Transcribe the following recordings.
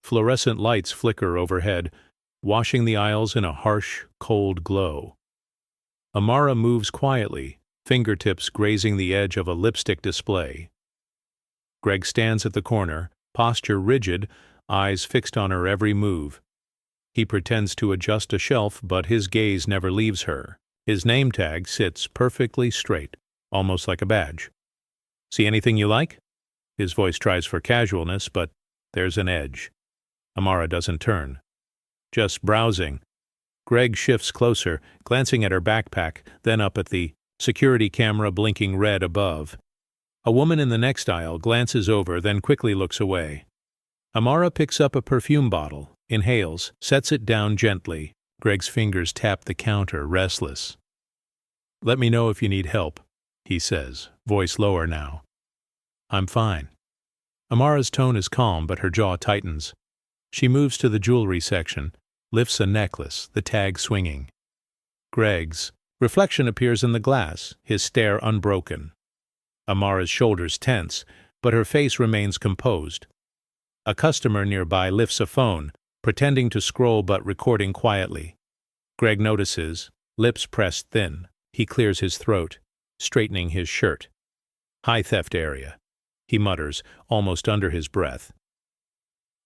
Fluorescent lights flicker overhead, washing the aisles in a harsh, cold glow. Amara moves quietly, fingertips grazing the edge of a lipstick display. Greg stands at the corner, posture rigid, eyes fixed on her every move. He pretends to adjust a shelf, but his gaze never leaves her. His name tag sits perfectly straight, almost like a badge. "See anything you like?" His voice tries for casualness, but there's an edge. Amara doesn't turn. Just browsing. Greg shifts closer, glancing at her backpack, then up at the security camera blinking red above. A woman in the next aisle glances over, then quickly looks away. Amara picks up a perfume bottle, inhales, sets it down gently. Greg's fingers tap the counter, restless. "Let me know if you need help," he says, voice lower now. "I'm fine." Amara's tone is calm, but her jaw tightens. She moves to the jewelry section, lifts a necklace, the tag swinging. Greg's reflection appears in the glass, his stare unbroken. Amara's shoulders tense, but her face remains composed. A customer nearby lifts a phone, pretending to scroll but recording quietly. Greg notices, lips pressed thin. He clears his throat, straightening his shirt. "High theft area," he mutters, almost under his breath.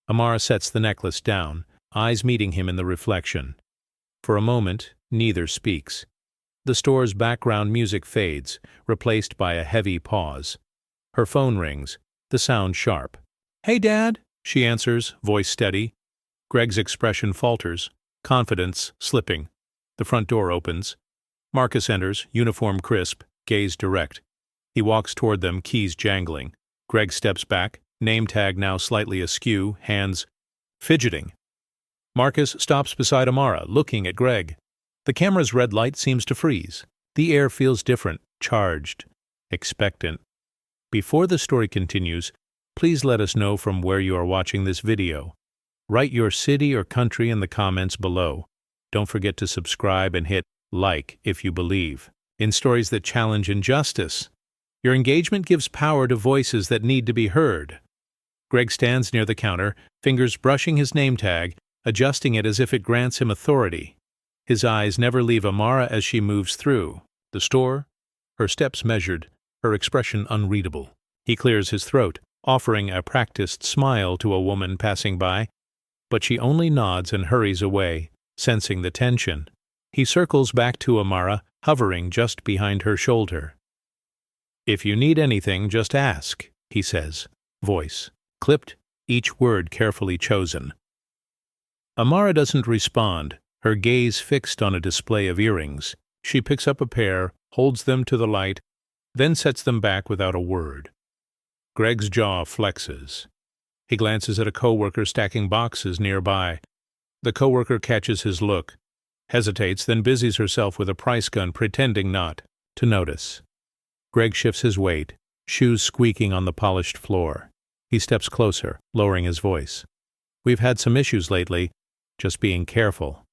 Amara sets the necklace down, eyes meeting him in the reflection. For a moment, neither speaks. The store's background music fades, replaced by a heavy pause. Her phone rings, the sound sharp. "Hey, Dad," she answers, voice steady. Greg's expression falters, confidence slipping. The front door opens. Marcus enters, uniform crisp, gaze direct. He walks toward them, keys jangling. Greg steps back, name tag now slightly askew, hands fidgeting. Marcus stops beside Amara, looking at Greg. The camera's red light seems to freeze. The air feels different, charged, expectant. Before the story continues, please let us know from where you are watching this video. Write your city or country in the comments below. Don't forget to subscribe and hit like if you believe in stories that challenge injustice. Your engagement gives power to voices that need to be heard. Greg stands near the counter, fingers brushing his name tag, adjusting it as if it grants him authority. His eyes never leave Amara as she moves through the store, her steps measured, her expression unreadable. He clears his throat, offering a practiced smile to a woman passing by, but she only nods and hurries away, sensing the tension. He circles back to Amara, hovering just behind her shoulder. "If you need anything, just ask," he says, voice clipped, each word carefully chosen. Amara doesn't respond, her gaze fixed on a display of earrings. She picks up a pair, holds them to the light, then sets them back without a word. Greg's jaw flexes. He glances at a coworker stacking boxes nearby. The coworker catches his look, hesitates, then busies herself with a price gun, pretending not to notice. Greg shifts his weight, shoes squeaking on the polished floor. He steps closer, lowering his voice. "We've had some issues lately, just being careful."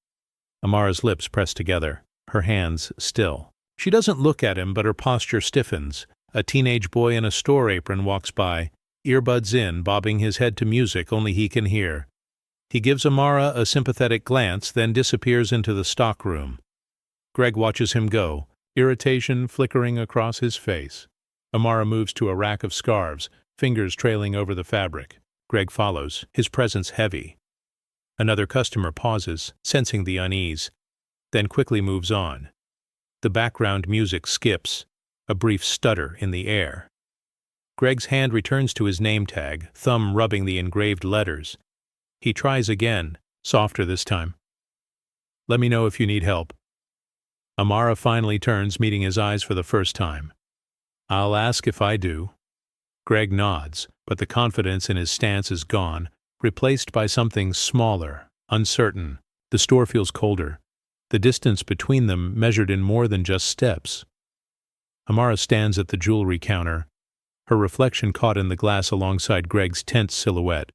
Amara's lips press together, her hands still. She doesn't look at him, but her posture stiffens. A teenage boy in a store apron walks by, earbuds in, bobbing his head to music only he can hear. He gives Amara a sympathetic glance, then disappears into the stockroom. Greg watches him go, irritation flickering across his face. Amara moves to a rack of scarves, fingers trailing over the fabric. Greg follows, his presence heavy. Another customer pauses, sensing the unease, then quickly moves on. The background music skips, a brief stutter in the air. Greg's hand returns to his name tag, thumb rubbing the engraved letters. He tries again, softer this time. "Let me know if you need help." Amara finally turns, meeting his eyes for the first time. "I'll ask if I do." Greg nods, but the confidence in his stance is gone, replaced by something smaller, uncertain. The store feels colder, the distance between them measured in more than just steps. Amara stands at the jewelry counter, her reflection caught in the glass alongside Greg's tense silhouette.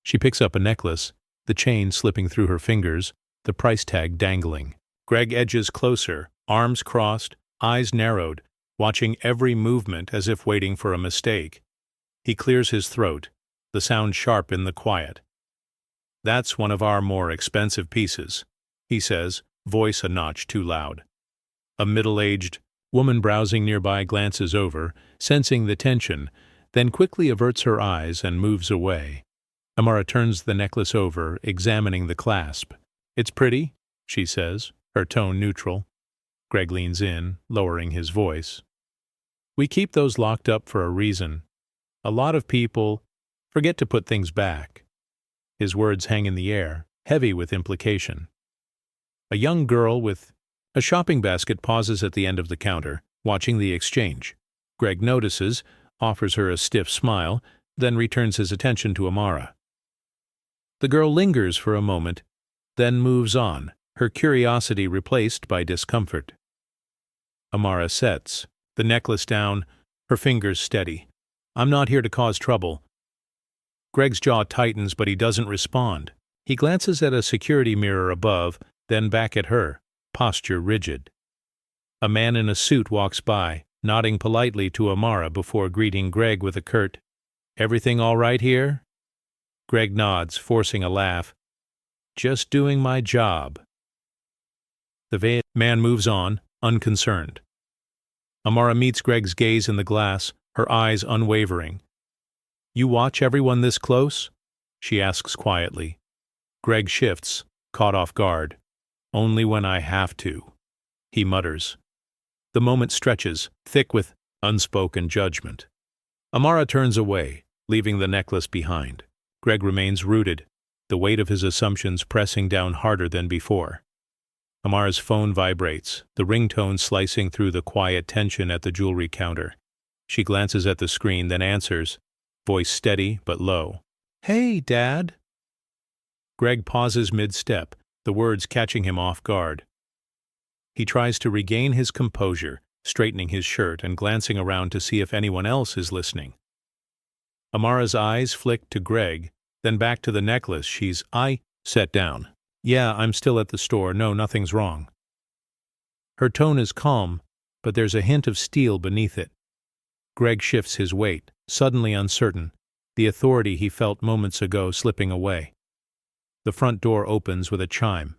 She picks up a necklace, the chain slipping through her fingers, the price tag dangling. Greg edges closer, arms crossed, eyes narrowed, watching every movement as if waiting for a mistake. He clears his throat, the sound sharp in the quiet. That's one of our more expensive pieces, he says, voice a notch too loud. A middle-aged woman browsing nearby glances over, sensing the tension, then quickly averts her eyes and moves away. Amara turns the necklace over, examining the clasp. It's pretty, she says, her tone neutral. Greg leans in, lowering his voice. We keep those locked up for a reason. A lot of people forget to put things back. His words hang in the air, heavy with implication. A young girl with a shopping basket pauses at the end of the counter, watching the exchange. Greg notices, offers her a stiff smile, then returns his attention to Amara. The girl lingers for a moment, then moves on, her curiosity replaced by discomfort. Amara sets, the necklace down, her fingers steady. I'm not here to cause trouble. Greg's jaw tightens, but he doesn't respond. He glances at a security mirror above, then back at her, posture rigid. A man in a suit walks by, nodding politely to Amara before greeting Greg with a curt, "Everything all right here?" Greg nods, forcing a laugh. "Just doing my job." The man moves on, unconcerned. Amara meets Greg's gaze in the glass, her eyes unwavering. "You watch everyone this close?" she asks quietly. Greg shifts, caught off guard. "Only when I have to," he mutters. The moment stretches, thick with unspoken judgment. Amara turns away, leaving the necklace behind. Greg remains rooted, the weight of his assumptions pressing down harder than before. Amara's phone vibrates, the ringtone slicing through the quiet tension at the jewelry counter. She glances at the screen, then answers, voice steady but low. "Hey, Dad." Greg pauses mid-step, the words catching him off guard. He tries to regain his composure, straightening his shirt and glancing around to see if anyone else is listening. Amara's eyes flick to Greg, then back to the necklace. I set down. "Yeah, I'm still at the store. No, nothing's wrong." Her tone is calm, but there's a hint of steel beneath it. Greg shifts his weight, suddenly uncertain, the authority he felt moments ago slipping away. The front door opens with a chime.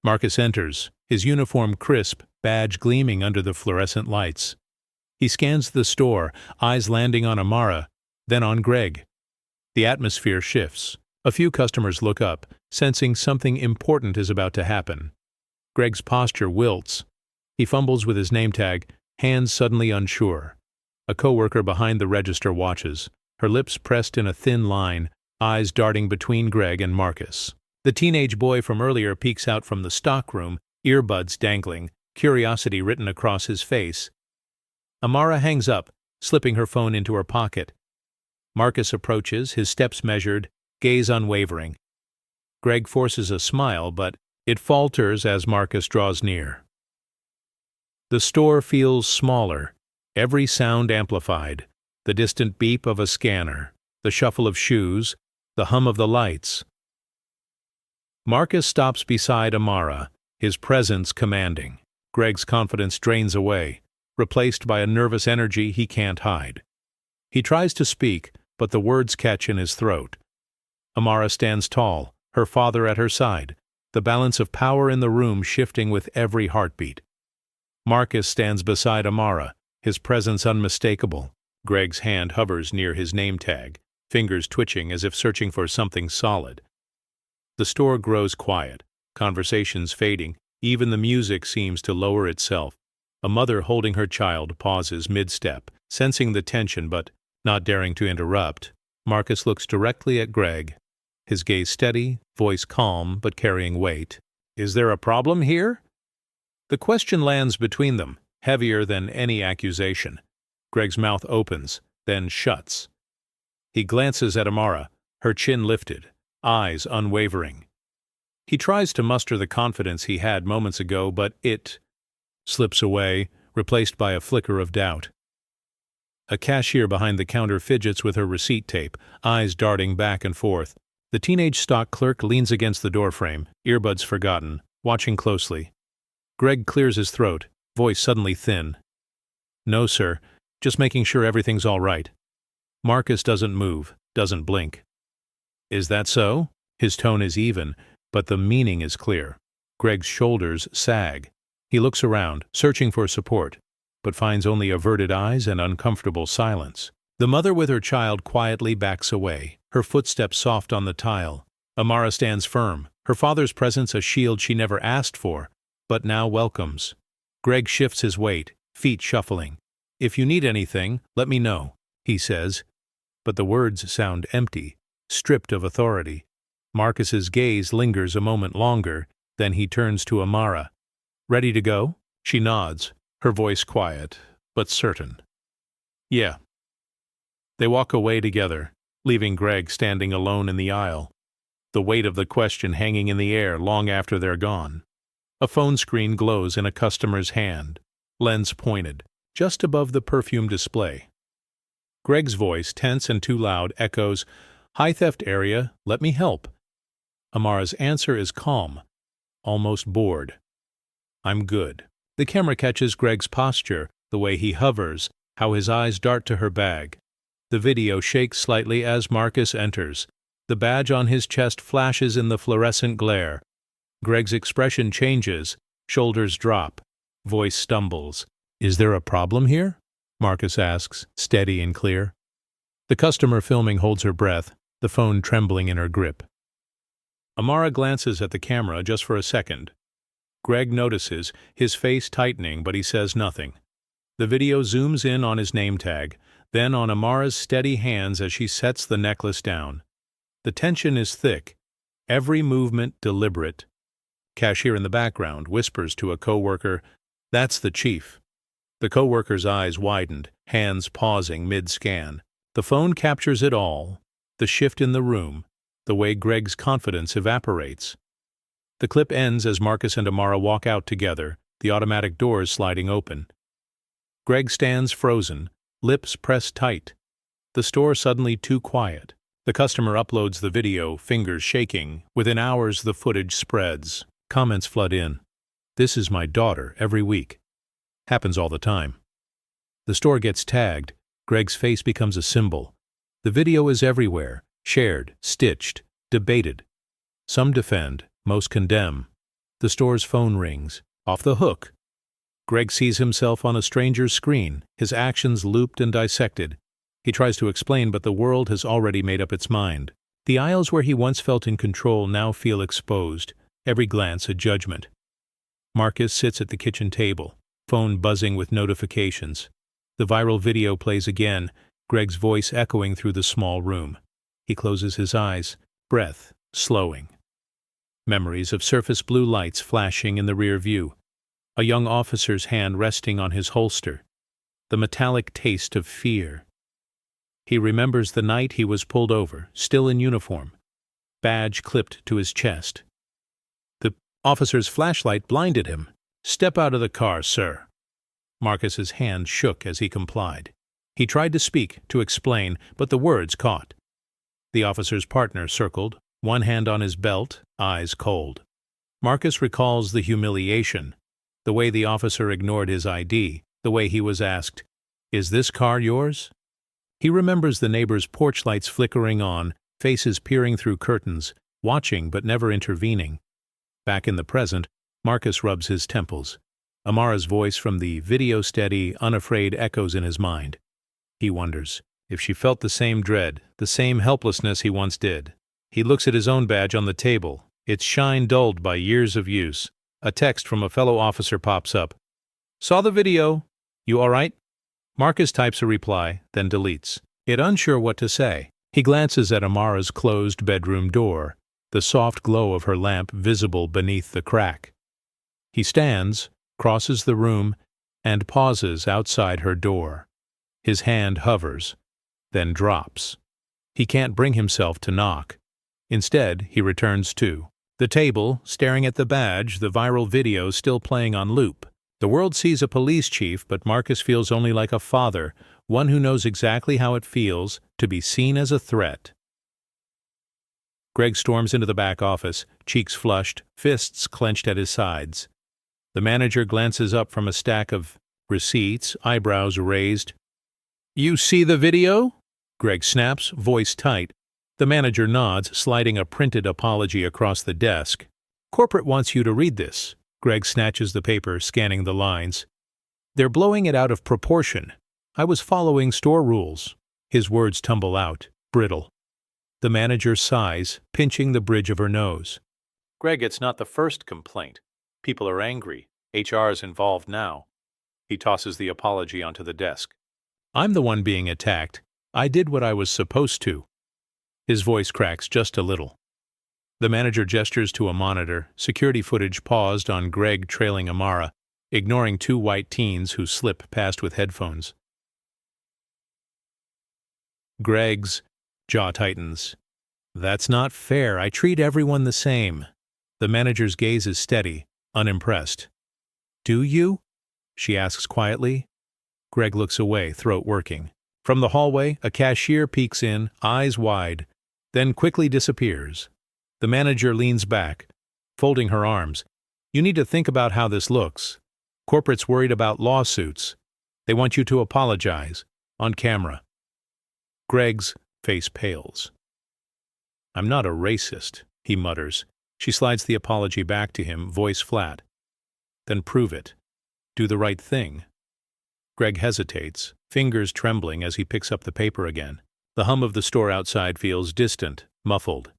Marcus enters, his uniform crisp, badge gleaming under the fluorescent lights. He scans the store, eyes landing on Amara, then on Greg. The atmosphere shifts. A few customers look up, sensing something important is about to happen. Greg's posture wilts. He fumbles with his name tag, hands suddenly unsure. A coworker behind the register watches, her lips pressed in a thin line, eyes darting between Greg and Marcus. The teenage boy from earlier peeks out from the stockroom, earbuds dangling, curiosity written across his face. Amara hangs up, slipping her phone into her pocket. Marcus approaches, his steps measured, gaze unwavering. Greg forces a smile, but it falters as Marcus draws near. The store feels smaller, every sound amplified, the distant beep of a scanner, the shuffle of shoes, the hum of the lights. Marcus stops beside Amara, his presence commanding. Greg's confidence drains away, replaced by a nervous energy he can't hide. He tries to speak, but the words catch in his throat. Amara stands tall, her father at her side, the balance of power in the room shifting with every heartbeat. Marcus stands beside Amara, his presence unmistakable. Greg's hand hovers near his name tag, fingers twitching as if searching for something solid. The store grows quiet, conversations fading, even the music seems to lower itself. A mother holding her child pauses mid-step, sensing the tension but not daring to interrupt. Marcus looks directly at Greg, his gaze steady, voice calm but carrying weight. "Is there a problem here?" The question lands between them, heavier than any accusation. Greg's mouth opens, then shuts. He glances at Amara, her chin lifted, eyes unwavering. He tries to muster the confidence he had moments ago, but it slips away, replaced by a flicker of doubt. A cashier behind the counter fidgets with her receipt tape, eyes darting back and forth. The teenage stock clerk leans against the doorframe, earbuds forgotten, watching closely. Greg clears his throat, voice suddenly thin. "No, sir. Just making sure everything's all right." Marcus doesn't move, doesn't blink. "Is that so?" His tone is even, but the meaning is clear. Greg's shoulders sag. He looks around, searching for support, but finds only averted eyes and uncomfortable silence. The mother with her child quietly backs away, her footsteps soft on the tile. Amara stands firm, her father's presence a shield she never asked for, but now welcomes. Greg shifts his weight, feet shuffling. "If you need anything, let me know," he says. But the words sound empty, stripped of authority. Marcus's gaze lingers a moment longer, then he turns to Amara. "Ready to go?" She nods, her voice quiet, but certain. "Yeah." They walk away together, leaving Greg standing alone in the aisle, the weight of the question hanging in the air long after they're gone. A phone screen glows in a customer's hand, lens pointed, just above the perfume display. Greg's voice, tense and too loud, echoes, "High theft area, let me help." Amara's answer is calm, almost bored. "I'm good." The camera catches Greg's posture, the way he hovers, how his eyes dart to her bag. The video shakes slightly as Marcus enters. The badge on his chest flashes in the fluorescent glare. Greg's expression changes, shoulders drop, voice stumbles. "Is there a problem here?" Marcus asks, steady and clear. The customer filming holds her breath, the phone trembling in her grip. Amara glances at the camera just for a second. Greg notices, his face tightening, but he says nothing. The video zooms in on his name tag, then on Amara's steady hands as she sets the necklace down. The tension is thick, every movement deliberate. Cashier in the background whispers to a coworker, "That's the chief." The coworker's eyes widened, hands pausing mid-scan. The phone captures it all, the shift in the room, the way Greg's confidence evaporates. The clip ends as Marcus and Amara walk out together, the automatic doors sliding open. Greg stands frozen, lips pressed tight. The store suddenly too quiet. The customer uploads the video, fingers shaking. Within hours the footage spreads. Comments flood in. "This is my daughter every week." Happens all the time. The store gets tagged. Greg's face becomes a symbol. The video is everywhere, shared, stitched, debated. Some defend, most condemn. The store's phone rings. Off the hook. Greg sees himself on a stranger's screen, his actions looped and dissected. He tries to explain, but the world has already made up its mind. The aisles where he once felt in control now feel exposed, every glance a judgment. Marcus sits at the kitchen table, phone buzzing with notifications. The viral video plays again, Greg's voice echoing through the small room. He closes his eyes, breath slowing. Memories of surface blue lights flashing in the rear view. A young officer's hand resting on his holster. The metallic taste of fear. He remembers the night he was pulled over, still in uniform. Badge clipped to his chest. The officer's flashlight blinded him. "Step out of the car, sir." Marcus's hand shook as he complied. He tried to speak, to explain, but the words caught. The officer's partner circled, one hand on his belt, eyes cold. Marcus recalls the humiliation, the way the officer ignored his ID, the way he was asked, "Is this car yours?" He remembers the neighbor's porch lights flickering on, faces peering through curtains, watching but never intervening. Back in the present, Marcus rubs his temples. Amara's voice from the video steady, unafraid echoes in his mind. He wonders if she felt the same dread, the same helplessness he once did. He looks at his own badge on the table, its shine dulled by years of use. A text from a fellow officer pops up. "Saw the video. You all right?" Marcus types a reply, then deletes. Yet unsure what to say, he glances at Amara's closed bedroom door, the soft glow of her lamp visible beneath the crack. He stands, crosses the room, and pauses outside her door. His hand hovers, then drops. He can't bring himself to knock. Instead, he returns to the table, staring at the badge, the viral video still playing on loop. The world sees a police chief, but Marcus feels only like a father, one who knows exactly how it feels to be seen as a threat. Greg storms into the back office, cheeks flushed, fists clenched at his sides. The manager glances up from a stack of receipts, eyebrows raised. "You see the video?" Greg snaps, voice tight. The manager nods, sliding a printed apology across the desk. Corporate wants you to read this. Greg snatches the paper, scanning the lines. They're blowing it out of proportion. I was following store rules. His words tumble out, brittle. The manager sighs, pinching the bridge of her nose. Greg, it's not the first complaint. People are angry. HR's involved now. He tosses the apology onto the desk. I'm the one being attacked. I did what I was supposed to. His voice cracks just a little. The manager gestures to a monitor. Security footage paused on Greg trailing Amara, ignoring two white teens who slip past with headphones. Greg's jaw tightens. That's not fair. I treat everyone the same. The manager's gaze is steady, unimpressed. Do you? She asks quietly. Greg looks away, throat working. From the hallway, a cashier peeks in, eyes wide, then quickly disappears. The manager leans back, folding her arms. You need to think about how this looks. Corporate's worried about lawsuits. They want you to apologize, on camera. Greg's face pales. I'm not a racist, he mutters. She slides the apology back to him, voice flat. Then prove it. Do the right thing. Greg hesitates, fingers trembling as he picks up the paper again. The hum of the store outside feels distant, muffled.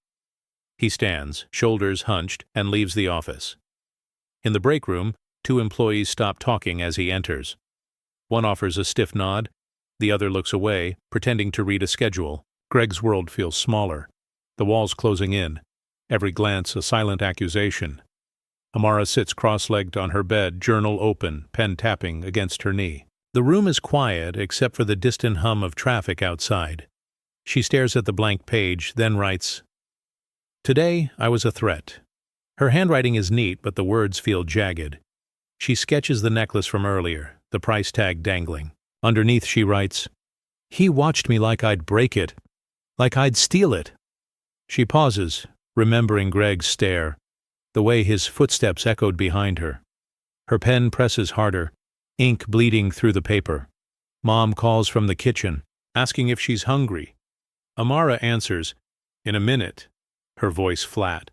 He stands, shoulders hunched, and leaves the office. In the break room, two employees stop talking as he enters. One offers a stiff nod. The other looks away, pretending to read a schedule. Greg's world feels smaller. The walls closing in. Every glance a silent accusation. Amara sits cross-legged on her bed, journal open, pen tapping against her knee. The room is quiet except for the distant hum of traffic outside. She stares at the blank page, then writes, Today, I was a threat. Her handwriting is neat, but the words feel jagged. She sketches the necklace from earlier, the price tag dangling. Underneath she writes, He watched me like I'd break it, like I'd steal it. She pauses, remembering Greg's stare, the way his footsteps echoed behind her. Her pen presses harder, ink bleeding through the paper. Mom calls from the kitchen, asking if she's hungry. Amara answers, In a minute, her voice flat.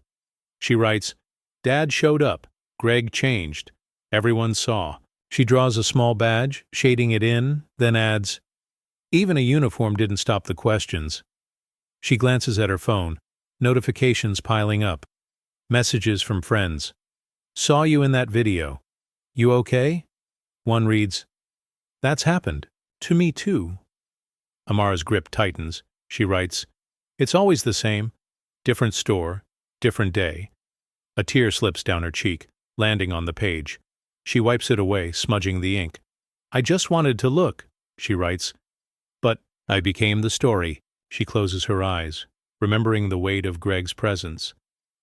She writes, Dad showed up. Greg changed. Everyone saw. She draws a small badge, shading it in, then adds, Even a uniform didn't stop the questions. She glances at her phone, notifications piling up. Messages from friends. Saw you in that video. You okay? One reads, That's happened. To me too. Amara's grip tightens. She writes, It's always the same. Different store, different day. A tear slips down her cheek, landing on the page. She wipes it away, smudging the ink. I just wanted to look, she writes. But I became the story. She closes her eyes, remembering the weight of Greg's presence,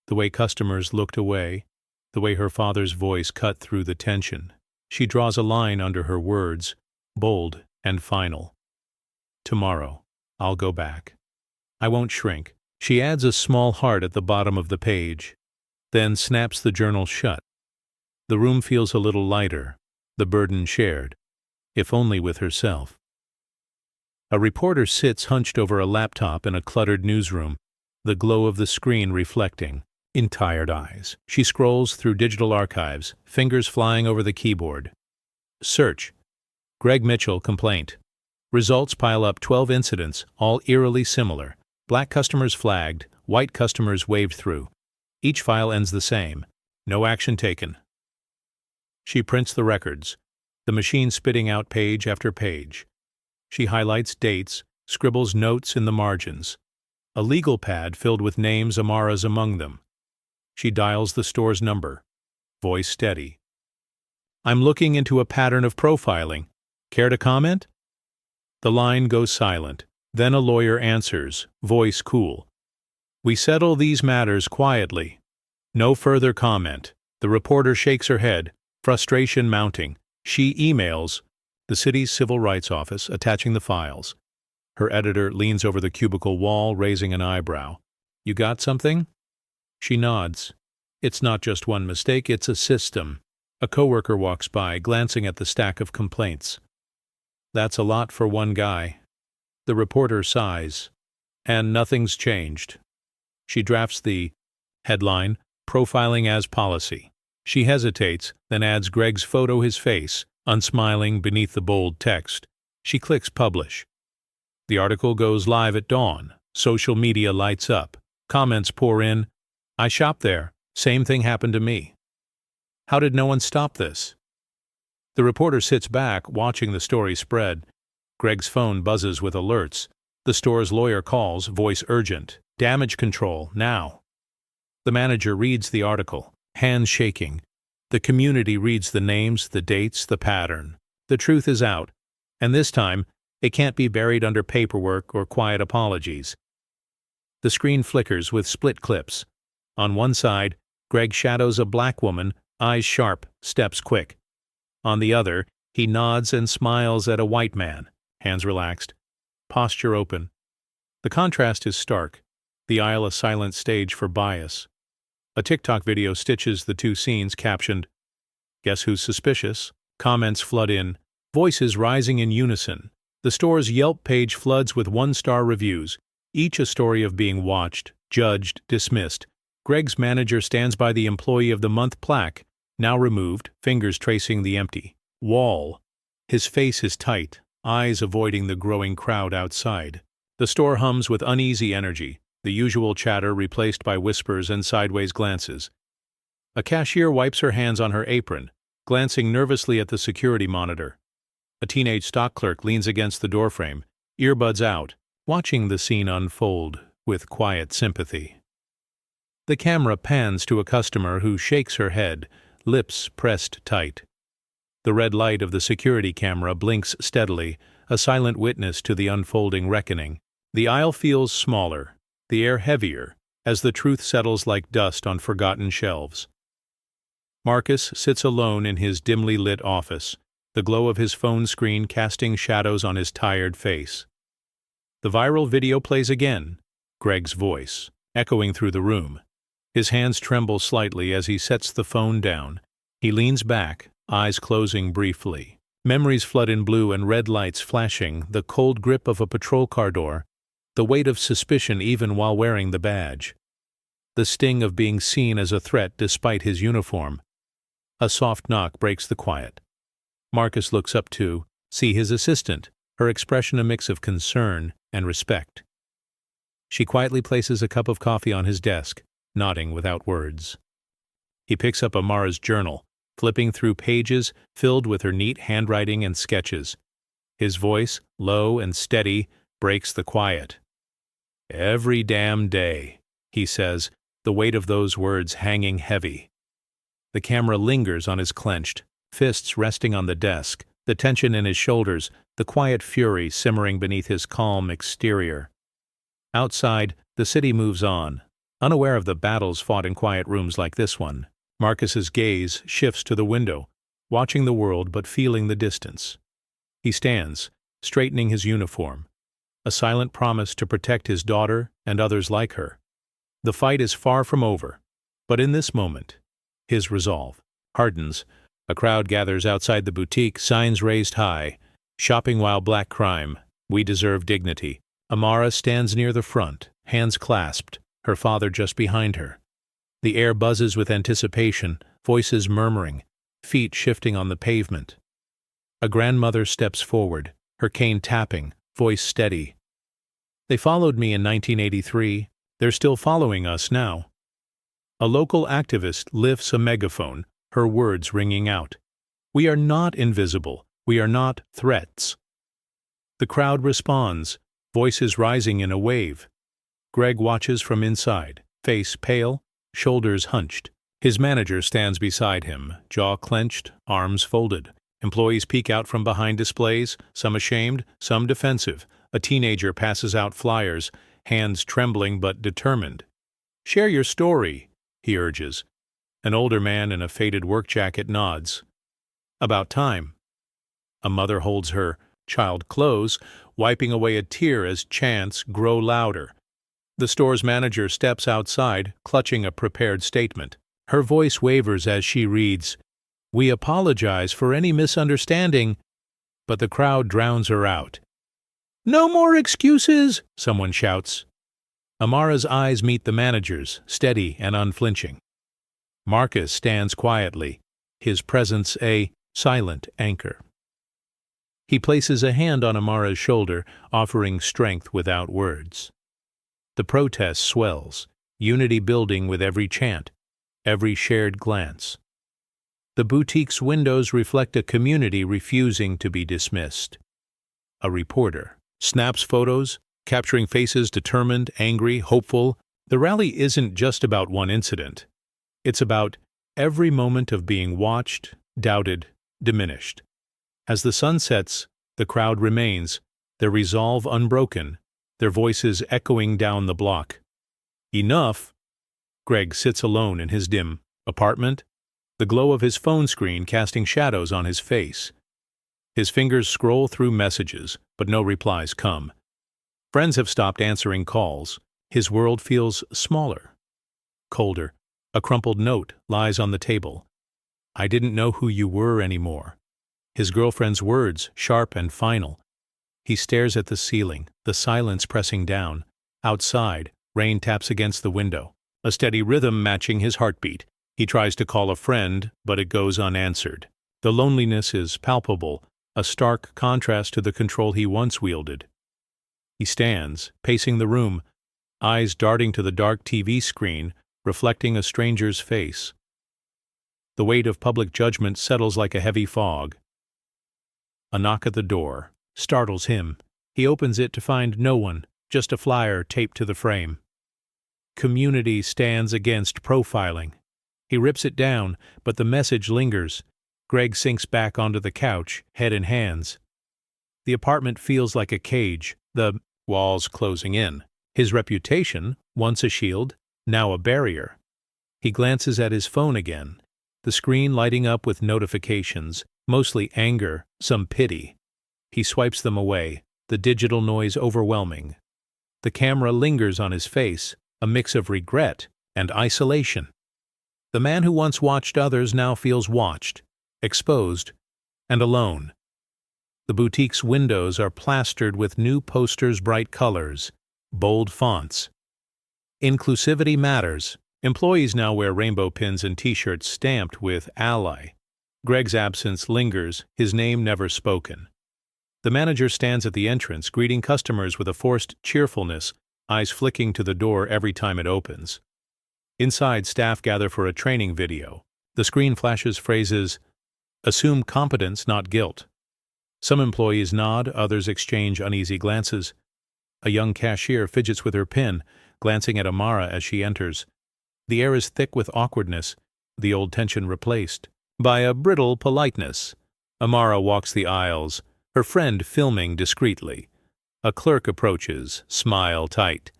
the way customers looked away, the way her father's voice cut through the tension. She draws a line under her words, bold and final. Tomorrow, I'll go back. I won't shrink. She adds a small heart at the bottom of the page, then snaps the journal shut. The room feels a little lighter, the burden shared, if only with herself. A reporter sits hunched over a laptop in a cluttered newsroom, the glow of the screen reflecting. In tired eyes, she scrolls through digital archives, fingers flying over the keyboard. Search. Greg Mitchell complaint. Results pile up 12 incidents, all eerily similar. Black customers flagged, white customers waved through. Each file ends the same. No action taken. She prints the records, the machine spitting out page after page. She highlights dates, scribbles notes in the margins. A legal pad filled with names, Amara's among them. She dials the store's number, voice steady. I'm looking into a pattern of profiling. Care to comment? The line goes silent. Then a lawyer answers, voice cool. We settle these matters quietly. No further comment. The reporter shakes her head, frustration mounting. She emails the city's civil rights office, attaching the files. Her editor leans over the cubicle wall, raising an eyebrow. You got something? She nods. It's not just one mistake, it's a system. A coworker walks by, glancing at the stack of complaints. That's a lot for one guy. The reporter sighs. And nothing's changed. She drafts the headline, Profiling as Policy. She hesitates, then adds Greg's photo, his face, unsmiling beneath the bold text. She clicks publish. The article goes live at dawn. Social media lights up. Comments pour in. I shop there. Same thing happened to me. How did no one stop this? The reporter sits back, watching the story spread. Greg's phone buzzes with alerts. The store's lawyer calls, voice urgent. Damage control, now. The manager reads the article, hands shaking. The community reads the names, the dates, the pattern. The truth is out. And this time, it can't be buried under paperwork or quiet apologies. The screen flickers with split clips. On one side, Greg shadows a black woman, eyes sharp, steps quick. On the other, he nods and smiles at a white man, hands relaxed, posture open. The contrast is stark, the aisle a silent stage for bias. A TikTok video stitches the two scenes, captioned, "Guess who's suspicious?" Comments flood in, voices rising in unison. The store's Yelp page floods with one-star reviews, each a story of being watched, judged, dismissed. Greg's manager stands by the Employee of the Month plaque, now removed, fingers tracing the empty wall. His face is tight, eyes avoiding the growing crowd outside. The store hums with uneasy energy, the usual chatter replaced by whispers and sideways glances. A cashier wipes her hands on her apron, glancing nervously at the security monitor. A teenage stock clerk leans against the doorframe, earbuds out, watching the scene unfold with quiet sympathy. The camera pans to a customer who shakes her head, lips pressed tight. The red light of the security camera blinks steadily, a silent witness to the unfolding reckoning. The aisle feels smaller, the air heavier, as the truth settles like dust on forgotten shelves. Marcus sits alone in his dimly lit office, the glow of his phone screen casting shadows on his tired face. The viral video plays again, Greg's voice, echoing through the room. His hands tremble slightly as he sets the phone down. He leans back, eyes closing briefly. Memories flood in blue and red lights flashing, the cold grip of a patrol car door, the weight of suspicion even while wearing the badge. The sting of being seen as a threat despite his uniform. A soft knock breaks the quiet. Marcus looks up to see his assistant, her expression a mix of concern and respect. She quietly places a cup of coffee on his desk, nodding without words. He picks up Amara's journal, flipping through pages filled with her neat handwriting and sketches. His voice, low and steady, breaks the quiet. "Every damn day," he says, the weight of those words hanging heavy. The camera lingers on his clenched, fists resting on the desk, the tension in his shoulders, the quiet fury simmering beneath his calm exterior. Outside, the city moves on, unaware of the battles fought in quiet rooms like this one. Marcus's gaze shifts to the window, watching the world but feeling the distance. He stands, straightening his uniform, a silent promise to protect his daughter and others like her. The fight is far from over, but in this moment, his resolve hardens. A crowd gathers outside the boutique, signs raised high. "Shopping while black crime. We deserve dignity." Amara stands near the front, hands clasped, her father just behind her. The air buzzes with anticipation, voices murmuring, feet shifting on the pavement. A grandmother steps forward, her cane tapping, voice steady. "They followed me in 1983. They're still following us now." A local activist lifts a megaphone, her words ringing out. "We are not invisible. We are not threats." The crowd responds, voices rising in a wave. Greg watches from inside, face pale, shoulders hunched. His manager stands beside him, jaw clenched, arms folded. Employees peek out from behind displays, some ashamed, some defensive. A teenager passes out flyers, hands trembling but determined. "Share your story," he urges. An older man in a faded work jacket nods. "About time." A mother holds her child close, wiping away a tear as chants grow louder. The store's manager steps outside, clutching a prepared statement. Her voice wavers as she reads, "We apologize for any misunderstanding," but the crowd drowns her out. "No more excuses," someone shouts. Amara's eyes meet the manager's, steady and unflinching. Marcus stands quietly, his presence a silent anchor. He places a hand on Amara's shoulder, offering strength without words. The protest swells, unity building with every chant, every shared glance. The boutique's windows reflect a community refusing to be dismissed. A reporter snaps photos, capturing faces determined, angry, hopeful. The rally isn't just about one incident. It's about every moment of being watched, doubted, diminished. As the sun sets, the crowd remains, their resolve unbroken, their voices echoing down the block. Enough! Greg sits alone in his dim apartment, the glow of his phone screen casting shadows on his face. His fingers scroll through messages, but no replies come. Friends have stopped answering calls. His world feels smaller, colder. A crumpled note lies on the table. "I didn't know who you were anymore." His girlfriend's words, sharp and final. He stares at the ceiling, the silence pressing down. Outside, rain taps against the window, a steady rhythm matching his heartbeat. He tries to call a friend, but it goes unanswered. The loneliness is palpable, a stark contrast to the control he once wielded. He stands, pacing the room, eyes darting to the dark TV screen, reflecting a stranger's face. The weight of public judgment settles like a heavy fog. A knock at the door startles him. He opens it to find no one, just a flyer taped to the frame. Community stands against profiling. He rips it down, but the message lingers. Greg sinks back onto the couch, head in hands. The apartment feels like a cage, the walls closing in. His reputation, once a shield, now a barrier. He glances at his phone again, the screen lighting up with notifications, mostly anger, some pity. He swipes them away, the digital noise overwhelming. The camera lingers on his face, a mix of regret and isolation. The man who once watched others now feels watched, exposed, and alone. The boutique's windows are plastered with new posters, bright colors, bold fonts. Inclusivity matters. Employees now wear rainbow pins and t-shirts stamped with Ally. Greg's absence lingers, his name never spoken. The manager stands at the entrance, greeting customers with a forced cheerfulness, eyes flicking to the door every time it opens. Inside, staff gather for a training video. The screen flashes phrases, "Assume competence, not guilt." Some employees nod, others exchange uneasy glances. A young cashier fidgets with her pin, glancing at Amara as she enters. The air is thick with awkwardness, the old tension replaced by a brittle politeness. Amara walks the aisles, her friend filming discreetly. A clerk approaches, smile tight.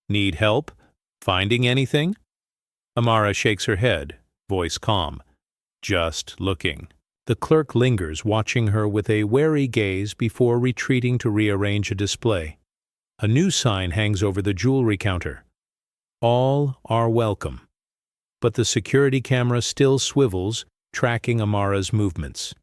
"Need help? Finding anything?" Amara shakes her head, voice calm. "Just looking." The clerk lingers, watching her with a wary gaze before retreating to rearrange a display. A new sign hangs over the jewelry counter. All are welcome. But the security camera still swivels, tracking Amara's movements.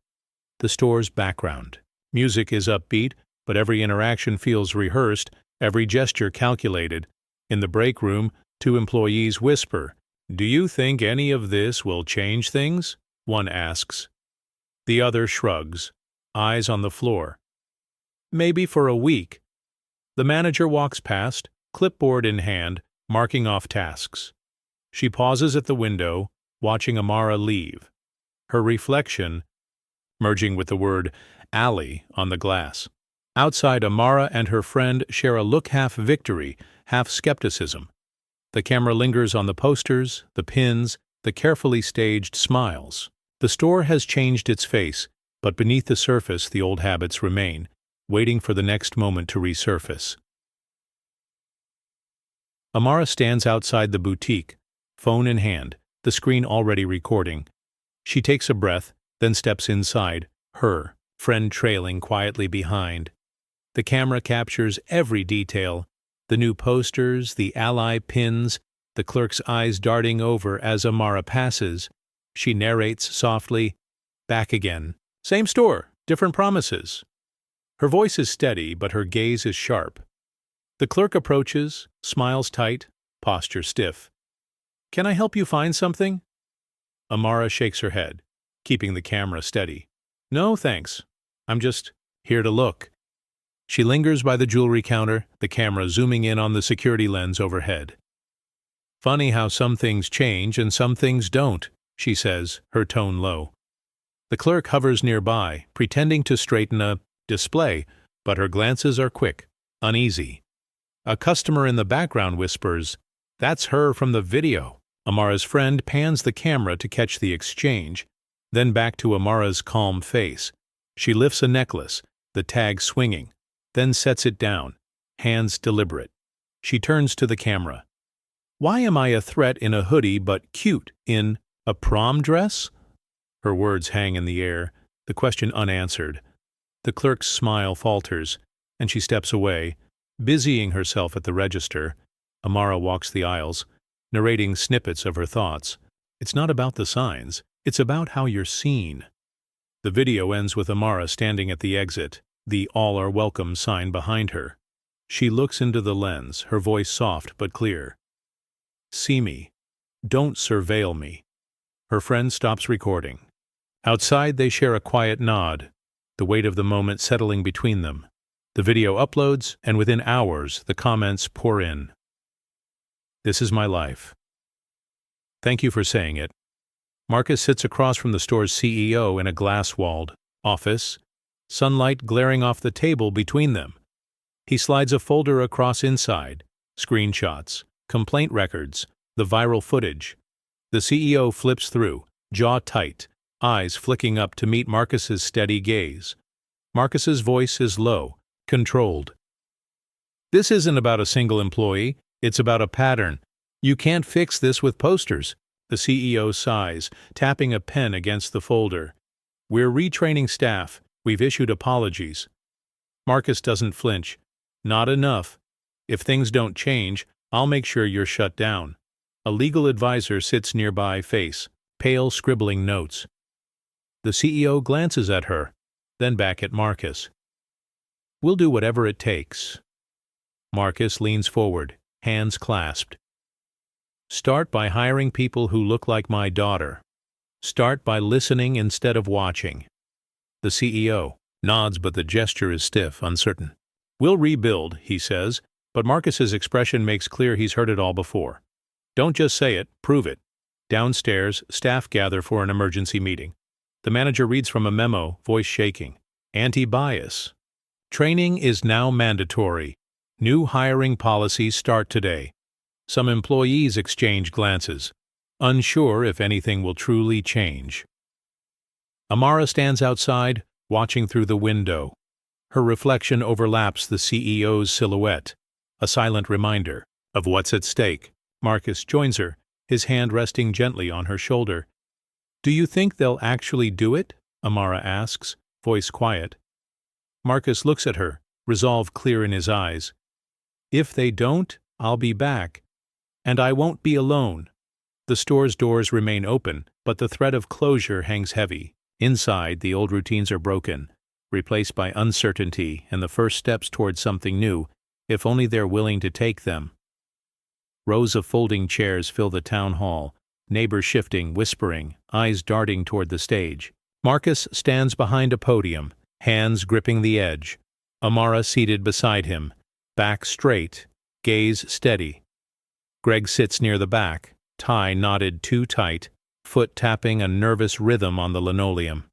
The store's background. Music is upbeat, but every interaction feels rehearsed, every gesture calculated. In the break room, two employees whisper, "Do you think any of this will change things?" one asks. The other shrugs, eyes on the floor. "Maybe for a week." The manager walks past, clipboard in hand, marking off tasks. She pauses at the window, watching Amara leave. Her reflection merging with the word "Ally" on the glass. Outside, Amara and her friend share a look half victory, half skepticism. The camera lingers on the posters, the pins, the carefully staged smiles. The store has changed its face, but beneath the surface the old habits remain, waiting for the next moment to resurface. Amara stands outside the boutique, phone in hand, the screen already recording. She takes a breath, then steps inside, her friend trailing quietly behind. The camera captures every detail, the new posters, the Ally pins, the clerk's eyes darting over as Amara passes. She narrates softly, "Back again. Same store, different promises." Her voice is steady, but her gaze is sharp. The clerk approaches, smiles tight, posture stiff. "Can I help you find something?" Amara shakes her head, keeping the camera steady. "No, thanks. I'm just here to look." She lingers by the jewelry counter, the camera zooming in on the security lens overhead. "Funny how some things change and some things don't," she says, her tone low. The clerk hovers nearby, pretending to straighten a display, but her glances are quick, uneasy. A customer in the background whispers, "That's her from the video." Amara's friend pans the camera to catch the exchange, then back to Amara's calm face. She lifts a necklace, the tag swinging, then sets it down, hands deliberate. She turns to the camera. "Why am I a threat in a hoodie but cute in a prom dress?" Her words hang in the air, the question unanswered. The clerk's smile falters, and she steps away, busying herself at the register. Amara walks the aisles, narrating snippets of her thoughts. It's not about the signs, it's about how you're seen. The video ends with Amara standing at the exit, the "All are welcome" sign behind her. She looks into the lens, her voice soft but clear. "See me. Don't surveil me." Her friend stops recording. Outside, they share a quiet nod, the weight of the moment settling between them. The video uploads, and within hours, the comments pour in. "This is my life. Thank you for saying it." Marcus sits across from the store's CEO in a glass-walled office, sunlight glaring off the table between them. He slides a folder across inside, screenshots, complaint records, the viral footage. The CEO flips through, jaw tight, eyes flicking up to meet Marcus's steady gaze. Marcus's voice is low, controlled. "This isn't about a single employee, it's about a pattern. You can't fix this with posters." The CEO sighs, tapping a pen against the folder. "We're retraining staff. We've issued apologies." Marcus doesn't flinch. "Not enough. If things don't change, I'll make sure you're shut down." A legal advisor sits nearby, face pale, scribbling notes. The CEO glances at her, then back at Marcus. "We'll do whatever it takes." Marcus leans forward, hands clasped. "Start by hiring people who look like my daughter. Start by listening instead of watching." The CEO nods, but the gesture is stiff, uncertain. "We'll rebuild," he says, but Marcus's expression makes clear he's heard it all before. "Don't just say it, prove it." Downstairs, staff gather for an emergency meeting. The manager reads from a memo, voice shaking. "Anti-bias. Training is now mandatory. New hiring policies start today." Some employees exchange glances, unsure if anything will truly change. Amara stands outside, watching through the window. Her reflection overlaps the CEO's silhouette, a silent reminder of what's at stake. Marcus joins her, his hand resting gently on her shoulder. "Do you think they'll actually do it?" Amara asks, voice quiet. Marcus looks at her, resolve clear in his eyes. "If they don't, I'll be back. And I won't be alone." The store's doors remain open, but the threat of closure hangs heavy. Inside, the old routines are broken, replaced by uncertainty and the first steps toward something new, if only they're willing to take them. Rows of folding chairs fill the town hall, neighbors shifting, whispering, eyes darting toward the stage. Marcus stands behind a podium, hands gripping the edge. Amara seated beside him, back straight, gaze steady. Greg sits near the back, tie knotted too tight, foot tapping a nervous rhythm on the linoleum.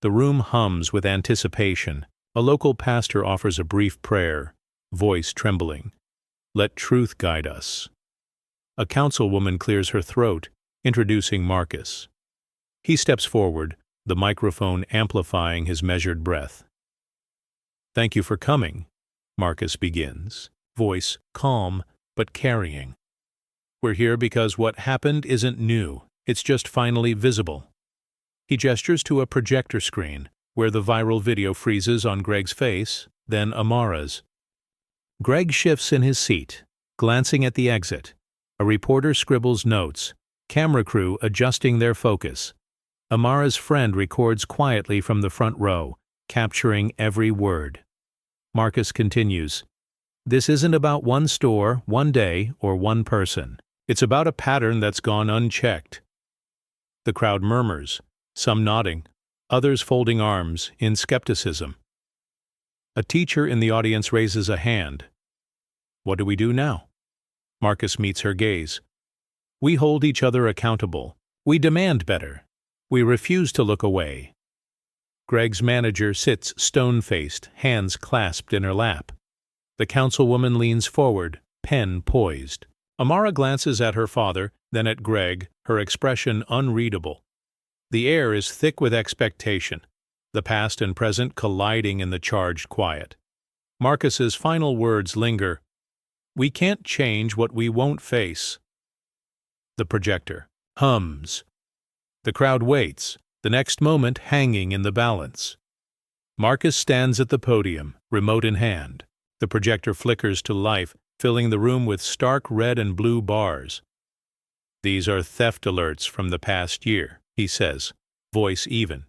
The room hums with anticipation. A local pastor offers a brief prayer, voice trembling. "Let truth guide us." A councilwoman clears her throat, introducing Marcus. He steps forward, the microphone amplifying his measured breath. "Thank you for coming," Marcus begins, voice calm but carrying. "We're here because what happened isn't new, it's just finally visible." He gestures to a projector screen, where the viral video freezes on Greg's face, then Amara's. Greg shifts in his seat, glancing at the exit. A reporter scribbles notes, camera crew adjusting their focus. Amara's friend records quietly from the front row, capturing every word. Marcus continues, This isn't about one store, one day, or one person. It's about a pattern that's gone unchecked. The crowd murmurs, some nodding, others folding arms in skepticism. A teacher in the audience raises a hand. What do we do now? Marcus meets her gaze. We hold each other accountable. We demand better. We refuse to look away. Greg's manager sits stone-faced, hands clasped in her lap. The councilwoman leans forward, pen poised. Amara glances at her father, then at Greg, her expression unreadable. The air is thick with expectation, the past and present colliding in the charged quiet. Marcus's final words linger. We can't change what we won't face. The projector hums. The crowd waits, the next moment hanging in the balance. Marcus stands at the podium, remote in hand. The projector flickers to life, filling the room with stark red and blue bars. These are theft alerts from the past year, he says, voice even.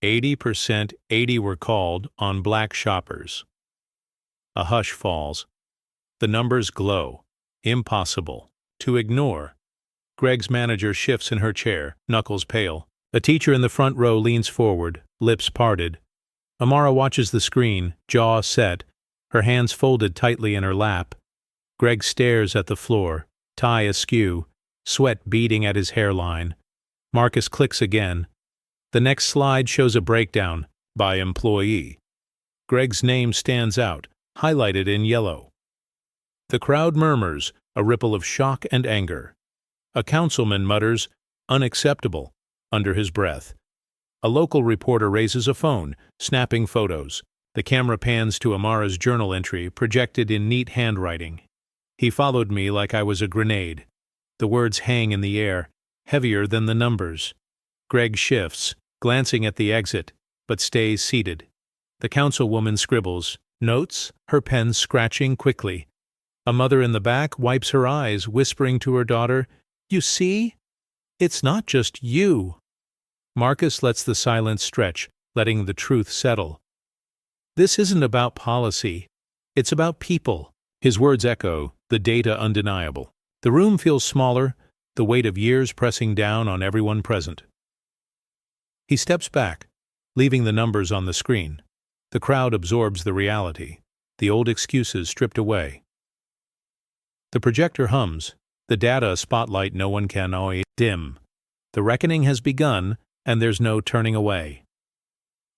80% 80 were called on black shoppers. A hush falls. The numbers glow. Impossible to ignore. Greg's manager shifts in her chair, knuckles pale. A teacher in the front row leans forward, lips parted. Amara watches the screen, jaw set, her hands folded tightly in her lap. Greg stares at the floor, tie askew, sweat beading at his hairline. Marcus clicks again. The next slide shows a breakdown by employee. Greg's name stands out, highlighted in yellow. The crowd murmurs, a ripple of shock and anger. A councilman mutters, "Unacceptable," under his breath. A local reporter raises a phone, snapping photos. The camera pans to Amara's journal entry, projected in neat handwriting. He followed me like I was a grenade. The words hang in the air, heavier than the numbers. Greg shifts, glancing at the exit, but stays seated. The councilwoman scribbles, notes, her pen scratching quickly. A mother in the back wipes her eyes, whispering to her daughter, "You see? It's not just you." Marcus lets the silence stretch, letting the truth settle. This isn't about policy. It's about people. His words echo, the data undeniable. The room feels smaller, the weight of years pressing down on everyone present. He steps back, leaving the numbers on the screen. The crowd absorbs the reality, the old excuses stripped away. The projector hums, the data a spotlight no one can dim. The reckoning has begun, and there's no turning away.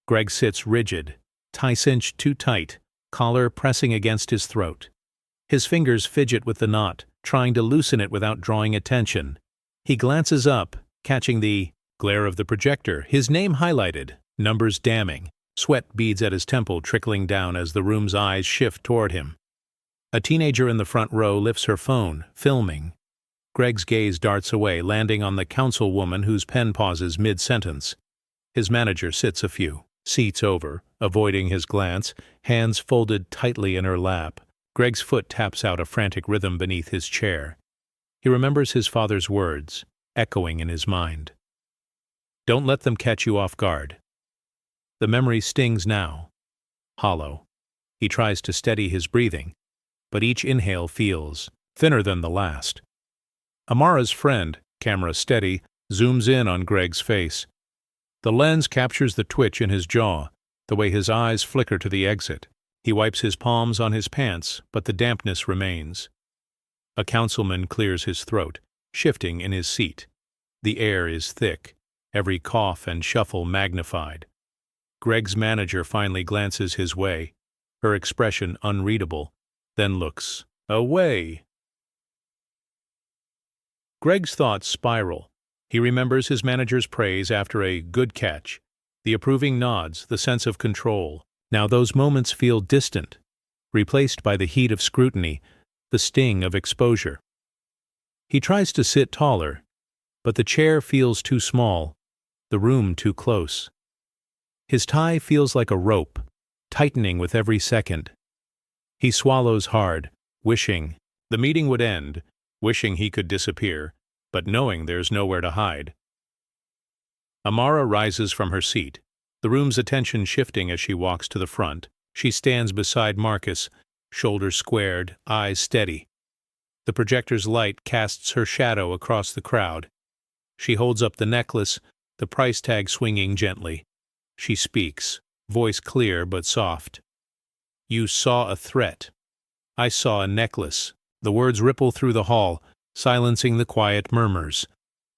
Greg sits rigid, tie cinched too tight, collar pressing against his throat. His fingers fidget with the knot, trying to loosen it without drawing attention. He glances up, catching the glare of the projector, his name highlighted, numbers damning. Sweat beads at his temple, trickling down as the room's eyes shift toward him. A teenager in the front row lifts her phone, filming. Greg's gaze darts away, landing on the councilwoman whose pen pauses mid-sentence. His manager sits a few seats over, avoiding his glance, hands folded tightly in her lap. Greg's foot taps out a frantic rhythm beneath his chair. He remembers his father's words, echoing in his mind. Don't let them catch you off guard. The memory stings now, hollow. He tries to steady his breathing, but each inhale feels thinner than the last. Amara's friend, camera steady, zooms in on Greg's face. The lens captures the twitch in his jaw, the way his eyes flicker to the exit. He wipes his palms on his pants, but the dampness remains. A councilman clears his throat, shifting in his seat. The air is thick, every cough and shuffle magnified. Greg's manager finally glances his way, her expression unreadable, then looks away. Greg's thoughts spiral. He remembers his manager's praise after a good catch, the approving nods, the sense of control. Now those moments feel distant, replaced by the heat of scrutiny, the sting of exposure. He tries to sit taller, but the chair feels too small, the room too close. His tie feels like a rope, tightening with every second. He swallows hard, wishing the meeting would end, wishing he could disappear, but knowing there's nowhere to hide. Amara rises from her seat, the room's attention shifting as she walks to the front. She stands beside Marcus, shoulders squared, eyes steady. The projector's light casts her shadow across the crowd. She holds up the necklace, the price tag swinging gently. She speaks, voice clear but soft. "You saw a threat. I saw a necklace." The words ripple through the hall, silencing the quiet murmurs.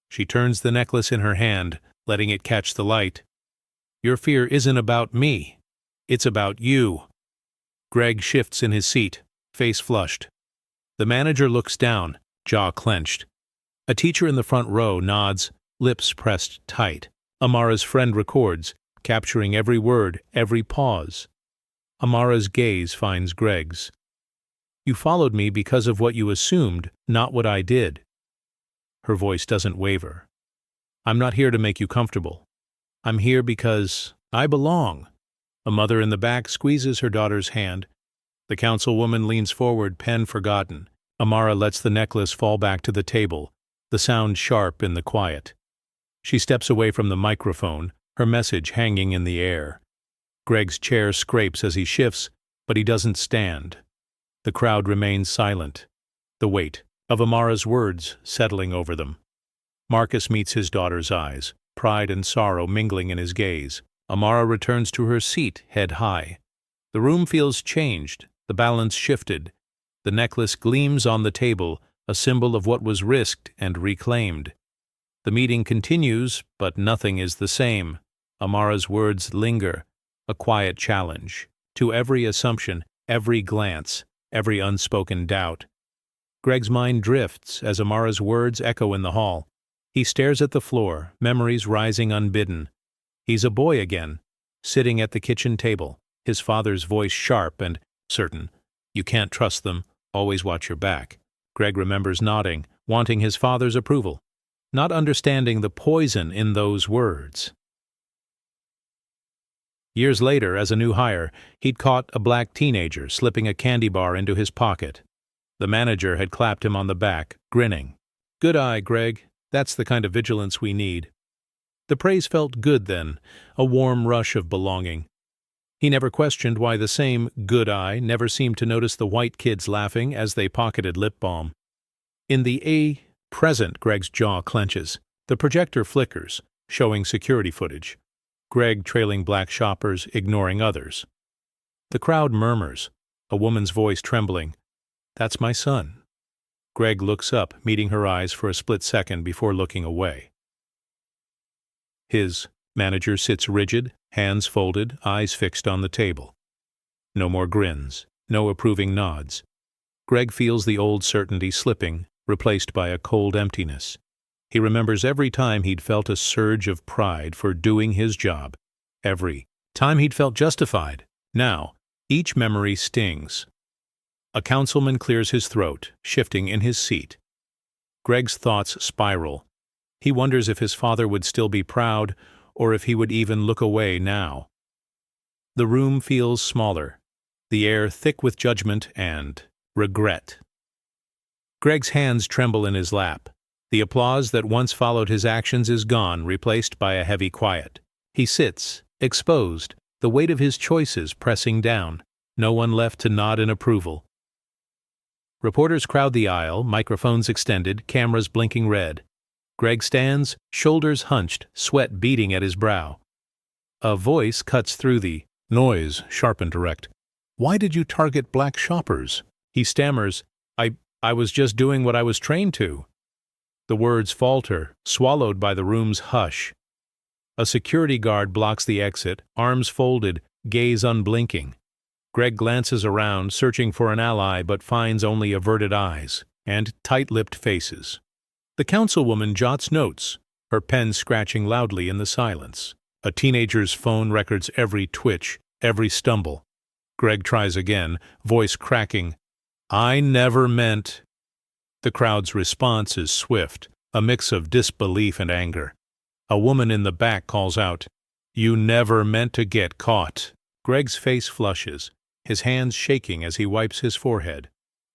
She turns the necklace in her hand, letting it catch the light. "Your fear isn't about me. It's about you." Greg shifts in his seat, face flushed. The manager looks down, jaw clenched. A teacher in the front row nods, lips pressed tight. Amara's friend records, capturing every word, every pause. Amara's gaze finds Greg's. "You followed me because of what you assumed, not what I did." Her voice doesn't waver. "I'm not here to make you comfortable. I'm here because I belong." A mother in the back squeezes her daughter's hand. The councilwoman leans forward, pen forgotten. Amara lets the necklace fall back to the table, the sound sharp in the quiet. She steps away from the microphone, her message hanging in the air. Greg's chair scrapes as he shifts, but he doesn't stand. The crowd remains silent, the weight of Amara's words settling over them. Marcus meets his daughter's eyes, pride and sorrow mingling in his gaze. Amara returns to her seat, head high. The room feels changed, the balance shifted. The necklace gleams on the table, a symbol of what was risked and reclaimed. The meeting continues, but nothing is the same. Amara's words linger, a quiet challenge. To every assumption, every glance, every unspoken doubt. Greg's mind drifts as Amara's words echo in the hall. He stares at the floor, memories rising unbidden. He's a boy again, sitting at the kitchen table, his father's voice sharp and certain. "You can't trust them. Always watch your back." Greg remembers nodding, wanting his father's approval, not understanding the poison in those words. Years later, as a new hire, he'd caught a black teenager slipping a candy bar into his pocket. The manager had clapped him on the back, grinning. "Good eye, Greg. That's the kind of vigilance we need." The praise felt good then, a warm rush of belonging. He never questioned why the same good eye never seemed to notice the white kids laughing as they pocketed lip balm. In the present, Greg's jaw clenches. The projector flickers, showing security footage. Greg trailing black shoppers, ignoring others. The crowd murmurs, a woman's voice trembling. "That's my son." Greg looks up, meeting her eyes for a split second before looking away. His manager sits rigid, hands folded, eyes fixed on the table. No more grins, no approving nods. Greg feels the old certainty slipping, replaced by a cold emptiness. He remembers every time he'd felt a surge of pride for doing his job, every time he'd felt justified. Now, each memory stings. A councilman clears his throat, shifting in his seat. Greg's thoughts spiral. He wonders if his father would still be proud, or if he would even look away now. The room feels smaller, the air thick with judgment and regret. Greg's hands tremble in his lap. The applause that once followed his actions is gone, replaced by a heavy quiet. He sits, exposed, the weight of his choices pressing down, no one left to nod in approval. Reporters crowd the aisle, microphones extended, cameras blinking red. Greg stands, shoulders hunched, sweat beading at his brow. A voice cuts through the noise, sharp and direct. "Why did you target black shoppers?" He stammers, I was just doing what I was trained to." The words falter, swallowed by the room's hush. A security guard blocks the exit, arms folded, gaze unblinking. Greg glances around, searching for an ally, but finds only averted eyes and tight-lipped faces. The councilwoman jots notes, her pen scratching loudly in the silence. A teenager's phone records every twitch, every stumble. Greg tries again, voice cracking. "I never meant—" The crowd's response is swift, a mix of disbelief and anger. A woman in the back calls out, "You never meant to get caught." Greg's face flushes, his hands shaking as he wipes his forehead.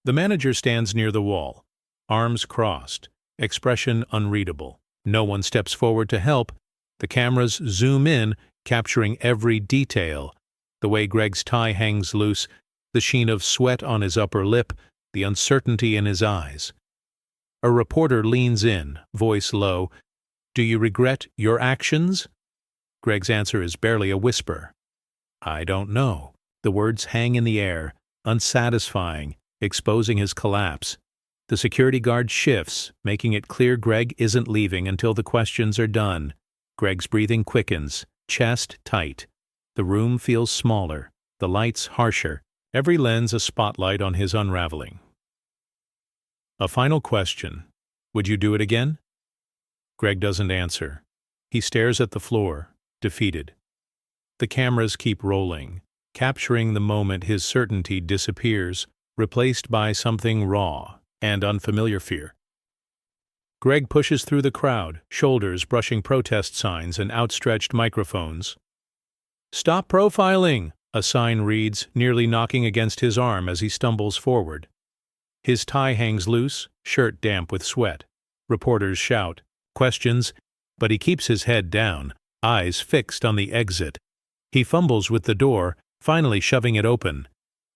The manager stands near the wall, arms crossed, expression unreadable. No one steps forward to help. The cameras zoom in, capturing every detail. The way Greg's tie hangs loose, the sheen of sweat on his upper lip, the uncertainty in his eyes. A reporter leans in, voice low. "Do you regret your actions?" Greg's answer is barely a whisper. "I don't know." The words hang in the air, unsatisfying, exposing his collapse. The security guard shifts, making it clear Greg isn't leaving until the questions are done. Greg's breathing quickens, chest tight. The room feels smaller, the lights harsher, every lens a spotlight on his unraveling. A final question. "Would you do it again?" Greg doesn't answer. He stares at the floor, defeated. The cameras keep rolling, capturing the moment his certainty disappears, replaced by something raw and unfamiliar fear. Greg pushes through the crowd, shoulders brushing protest signs and outstretched microphones. "Stop profiling!" a sign reads, nearly knocking against his arm as he stumbles forward. His tie hangs loose, shirt damp with sweat. Reporters shout, questions, but he keeps his head down, eyes fixed on the exit. He fumbles with the door, finally shoving it open.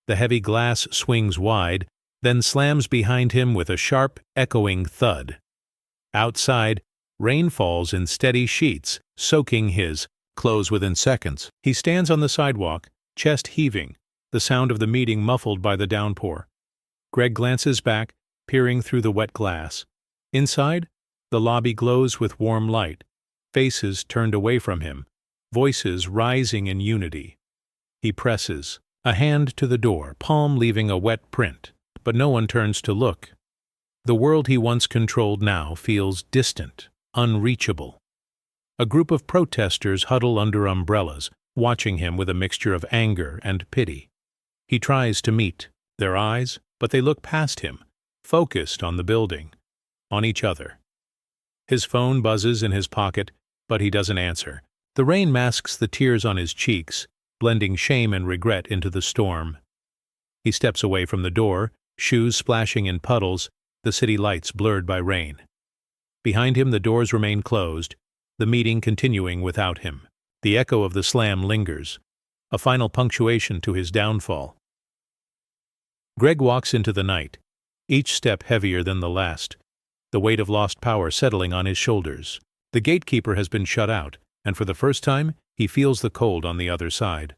The heavy glass swings wide, then slams behind him with a sharp, echoing thud. Outside, rain falls in steady sheets, soaking his clothes within seconds. He stands on the sidewalk, chest heaving, the sound of the meeting muffled by the downpour. Greg glances back, peering through the wet glass. Inside, the lobby glows with warm light, faces turned away from him, voices rising in unity. He presses, a hand to the door, palm leaving a wet print, but no one turns to look. The world he once controlled now feels distant, unreachable. A group of protesters huddle under umbrellas, watching him with a mixture of anger and pity. He tries to meet their eyes, but they look past him, focused on the building, on each other. His phone buzzes in his pocket, but he doesn't answer. The rain masks the tears on his cheeks, blending shame and regret into the storm. He steps away from the door, shoes splashing in puddles, the city lights blurred by rain. Behind him the doors remain closed, the meeting continuing without him. The echo of the slam lingers, a final punctuation to his downfall. Greg walks into the night, each step heavier than the last, the weight of lost power settling on his shoulders. The gatekeeper has been shut out, and for the first time, he feels the cold on the other side.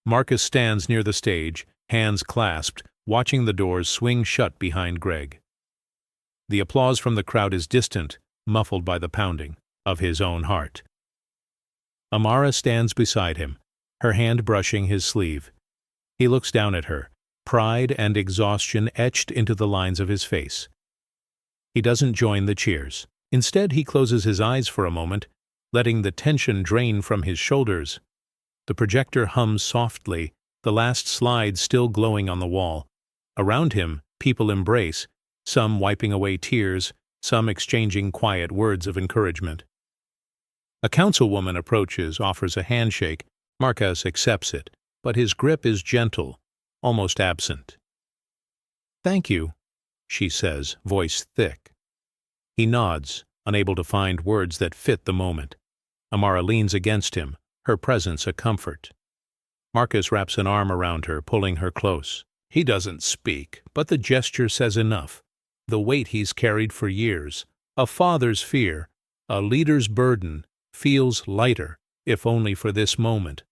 Marcus stands near the stage, hands clasped, watching the doors swing shut behind Greg. The applause from the crowd is distant, muffled by the pounding of his own heart. Amara stands beside him, her hand brushing his sleeve. He looks down at her, pride and exhaustion etched into the lines of his face. He doesn't join the cheers. Instead, he closes his eyes for a moment, letting the tension drain from his shoulders. The projector hums softly, the last slide still glowing on the wall. Around him, people embrace, some wiping away tears, some exchanging quiet words of encouragement. A councilwoman approaches, offers a handshake. Marcus accepts it, but his grip is gentle, almost absent. "Thank you," she says, voice thick. He nods, unable to find words that fit the moment. Amara leans against him, her presence a comfort. Marcus wraps an arm around her, pulling her close. He doesn't speak, but the gesture says enough. The weight he's carried for years, a father's fear, a leader's burden, feels lighter, if only for this moment.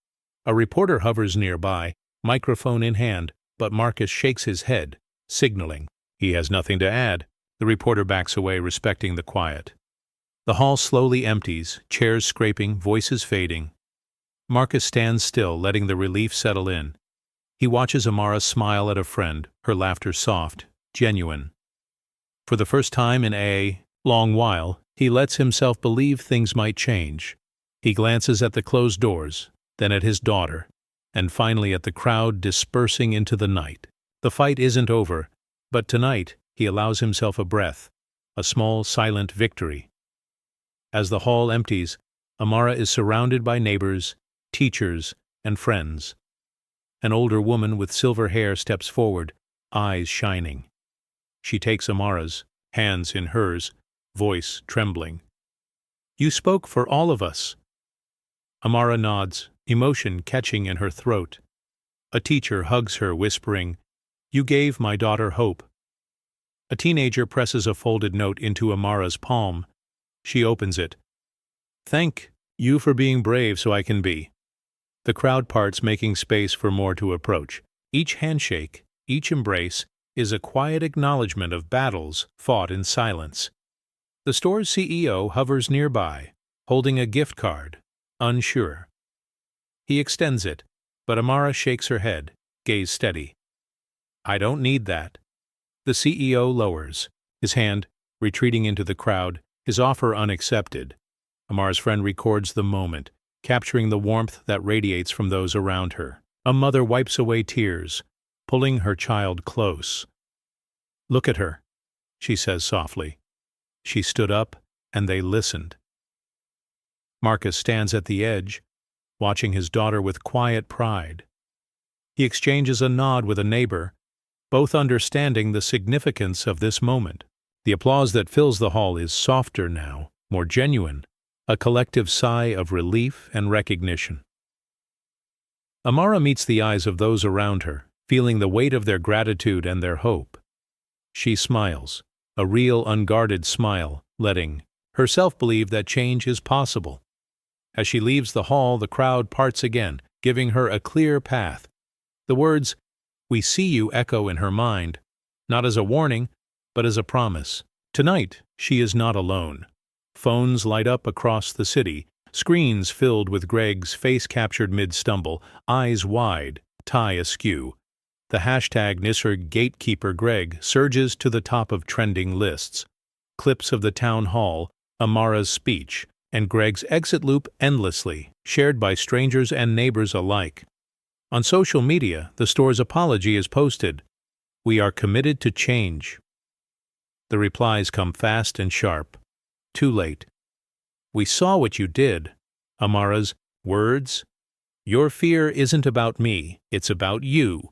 A reporter hovers nearby, microphone in hand, but Marcus shakes his head, signaling. He has nothing to add. The reporter backs away, respecting the quiet. The hall slowly empties, chairs scraping, voices fading. Marcus stands still, letting the relief settle in. He watches Amara smile at a friend, her laughter soft, genuine. For the first time in a long while, he lets himself believe things might change. He glances at the closed doors, then at his daughter, and finally at the crowd dispersing into the night. The fight isn't over, but tonight he allows himself a breath, a small silent victory. As the hall empties, Amara is surrounded by neighbors, teachers, and friends. An older woman with silver hair steps forward, eyes shining. She takes Amara's, hands in hers, voice trembling. "You spoke for all of us." Amara nods, emotion catching in her throat. A teacher hugs her, whispering, "You gave my daughter hope." A teenager presses a folded note into Amara's palm. She opens it. "Thank you for being brave so I can be." The crowd parts, making space for more to approach. Each handshake, each embrace, is a quiet acknowledgement of battles fought in silence. The store's CEO hovers nearby, holding a gift card, unsure. He extends it, but Amara shakes her head, gaze steady. "I don't need that." The CEO lowers, his hand retreating into the crowd, his offer unaccepted. Amara's friend records the moment, capturing the warmth that radiates from those around her. A mother wipes away tears, pulling her child close. "Look at her," she says softly. She stood up, and they listened. Marcus stands at the edge, watching his daughter with quiet pride. He exchanges a nod with a neighbor, both understanding the significance of this moment. The applause that fills the hall is softer now, more genuine, a collective sigh of relief and recognition. Amara meets the eyes of those around her, feeling the weight of their gratitude and their hope. She smiles, a real unguarded smile, letting herself believe that change is possible. As she leaves the hall, the crowd parts again, giving her a clear path. The words, "We see you," echo in her mind, not as a warning, but as a promise. Tonight, she is not alone. Phones light up across the city, screens filled with Greg's face captured mid-stumble, eyes wide, tie askew. The hashtag #NisserGatekeeperGreg surges to the top of trending lists. Clips of the town hall, Amara's speech, and Greg's exit loop endlessly, shared by strangers and neighbors alike. On social media, the store's apology is posted. "We are committed to change." The replies come fast and sharp. Too late. "We saw what you did." Amara's words, "Your fear isn't about me, it's about you,"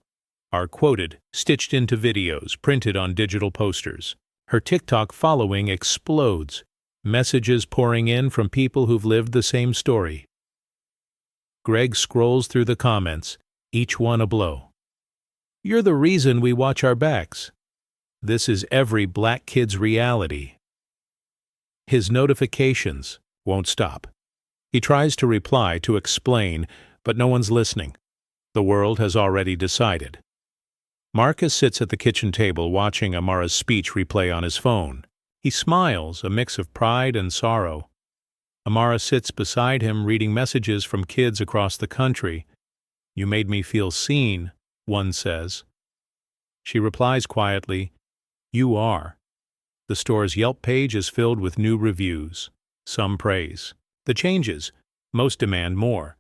are quoted, stitched into videos, printed on digital posters. Her TikTok following explodes, messages pouring in from people who've lived the same story. Greg scrolls through the comments, each one a blow. "You're the reason we watch our backs. This is every black kid's reality." His notifications won't stop. He tries to reply, to explain, but no one's listening. The world has already decided. Marcus sits at the kitchen table watching Amara's speech replay on his phone. He smiles, a mix of pride and sorrow. Amara sits beside him reading messages from kids across the country. "You made me feel seen," one says. She replies quietly, "You are." The store's Yelp page is filled with new reviews. Some praise the changes, most demand more.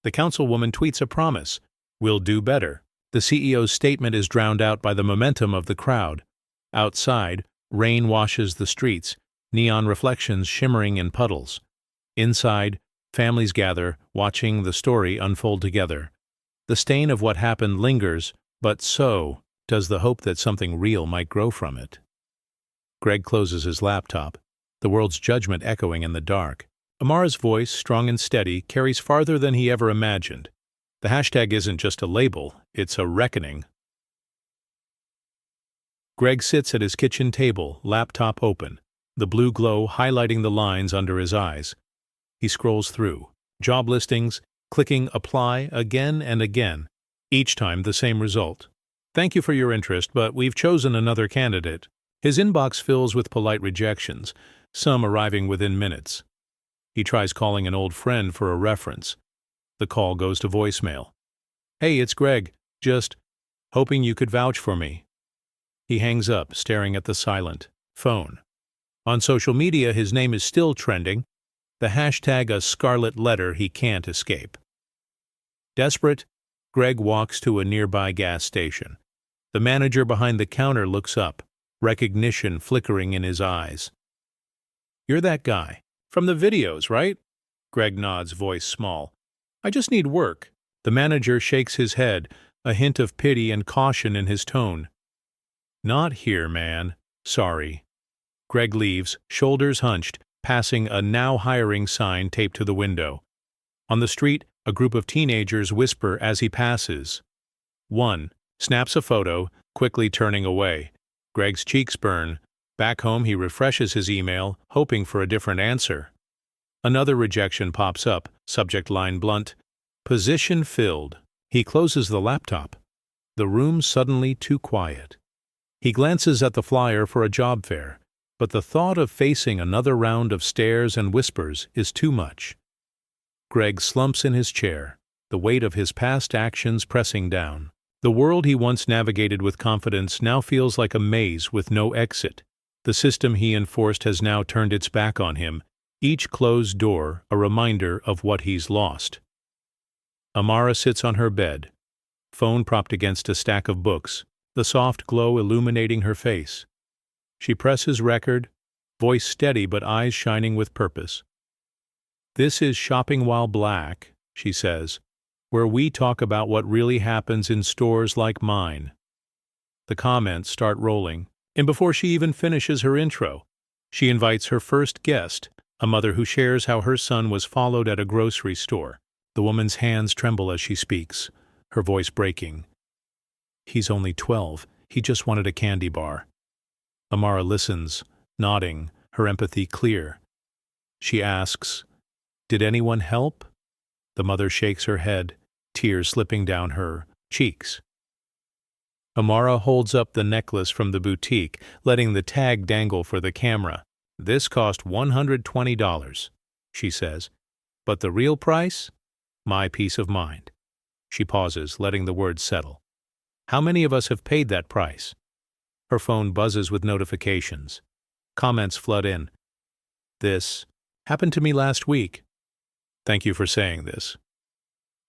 The councilwoman tweets a promise, "We'll do better." The CEO's statement is drowned out by the momentum of the crowd. Outside, rain washes the streets, neon reflections shimmering in puddles. Inside, families gather, watching the story unfold together. The stain of what happened lingers, but so does the hope that something real might grow from it. Greg closes his laptop, the world's judgment echoing in the dark. Amara's voice, strong and steady, carries farther than he ever imagined. The hashtag isn't just a label, it's a reckoning. Greg sits at his kitchen table, laptop open, the blue glow highlighting the lines under his eyes. He scrolls through, job listings, clicking apply again and again, each time the same result. "Thank you for your interest, but we've chosen another candidate." His inbox fills with polite rejections, some arriving within minutes. He tries calling an old friend for a reference. The call goes to voicemail. "Hey, it's Greg. Just hoping you could vouch for me." He hangs up, staring at the silent phone. On social media, his name is still trending, the hashtag a scarlet letter he can't escape. Desperate, Greg walks to a nearby gas station. The manager behind the counter looks up, recognition flickering in his eyes. "You're that guy. From the videos, right?" Greg nods, voice small. "I just need work." The manager shakes his head, a hint of pity and caution in his tone. "Not here, man. Sorry." Greg leaves, shoulders hunched, passing a "now hiring" sign taped to the window. On the street, a group of teenagers whisper as he passes. 1. Snaps a photo, quickly turning away. Greg's cheeks burn. Back home, he refreshes his email, hoping for a different answer. Another rejection pops up, subject line blunt. Position filled. He closes the laptop. The room suddenly too quiet. He glances at the flyer for a job fair, but the thought of facing another round of stares and whispers is too much. Greg slumps in his chair, the weight of his past actions pressing down. The world he once navigated with confidence now feels like a maze with no exit. The system he enforced has now turned its back on him, each closed door a reminder of what he's lost. Amara sits on her bed, phone propped against a stack of books, the soft glow illuminating her face. She presses record, voice steady but eyes shining with purpose. "This is Shopping While Black," she says, "where we talk about what really happens in stores like mine." The comments start rolling, and before she even finishes her intro, she invites her first guest, a mother who shares how her son was followed at a grocery store. The woman's hands tremble as she speaks, her voice breaking. "He's only 12. He just wanted a candy bar." Amara listens, nodding, her empathy clear. She asks, "Did anyone help?" The mother shakes her head, tears slipping down her cheeks. Amara holds up the necklace from the boutique, letting the tag dangle for the camera. "This cost $120, she says. "But the real price? My peace of mind." She pauses, letting the words settle. "How many of us have paid that price?" Her phone buzzes with notifications. Comments flood in. "This happened to me last week. Thank you for saying this.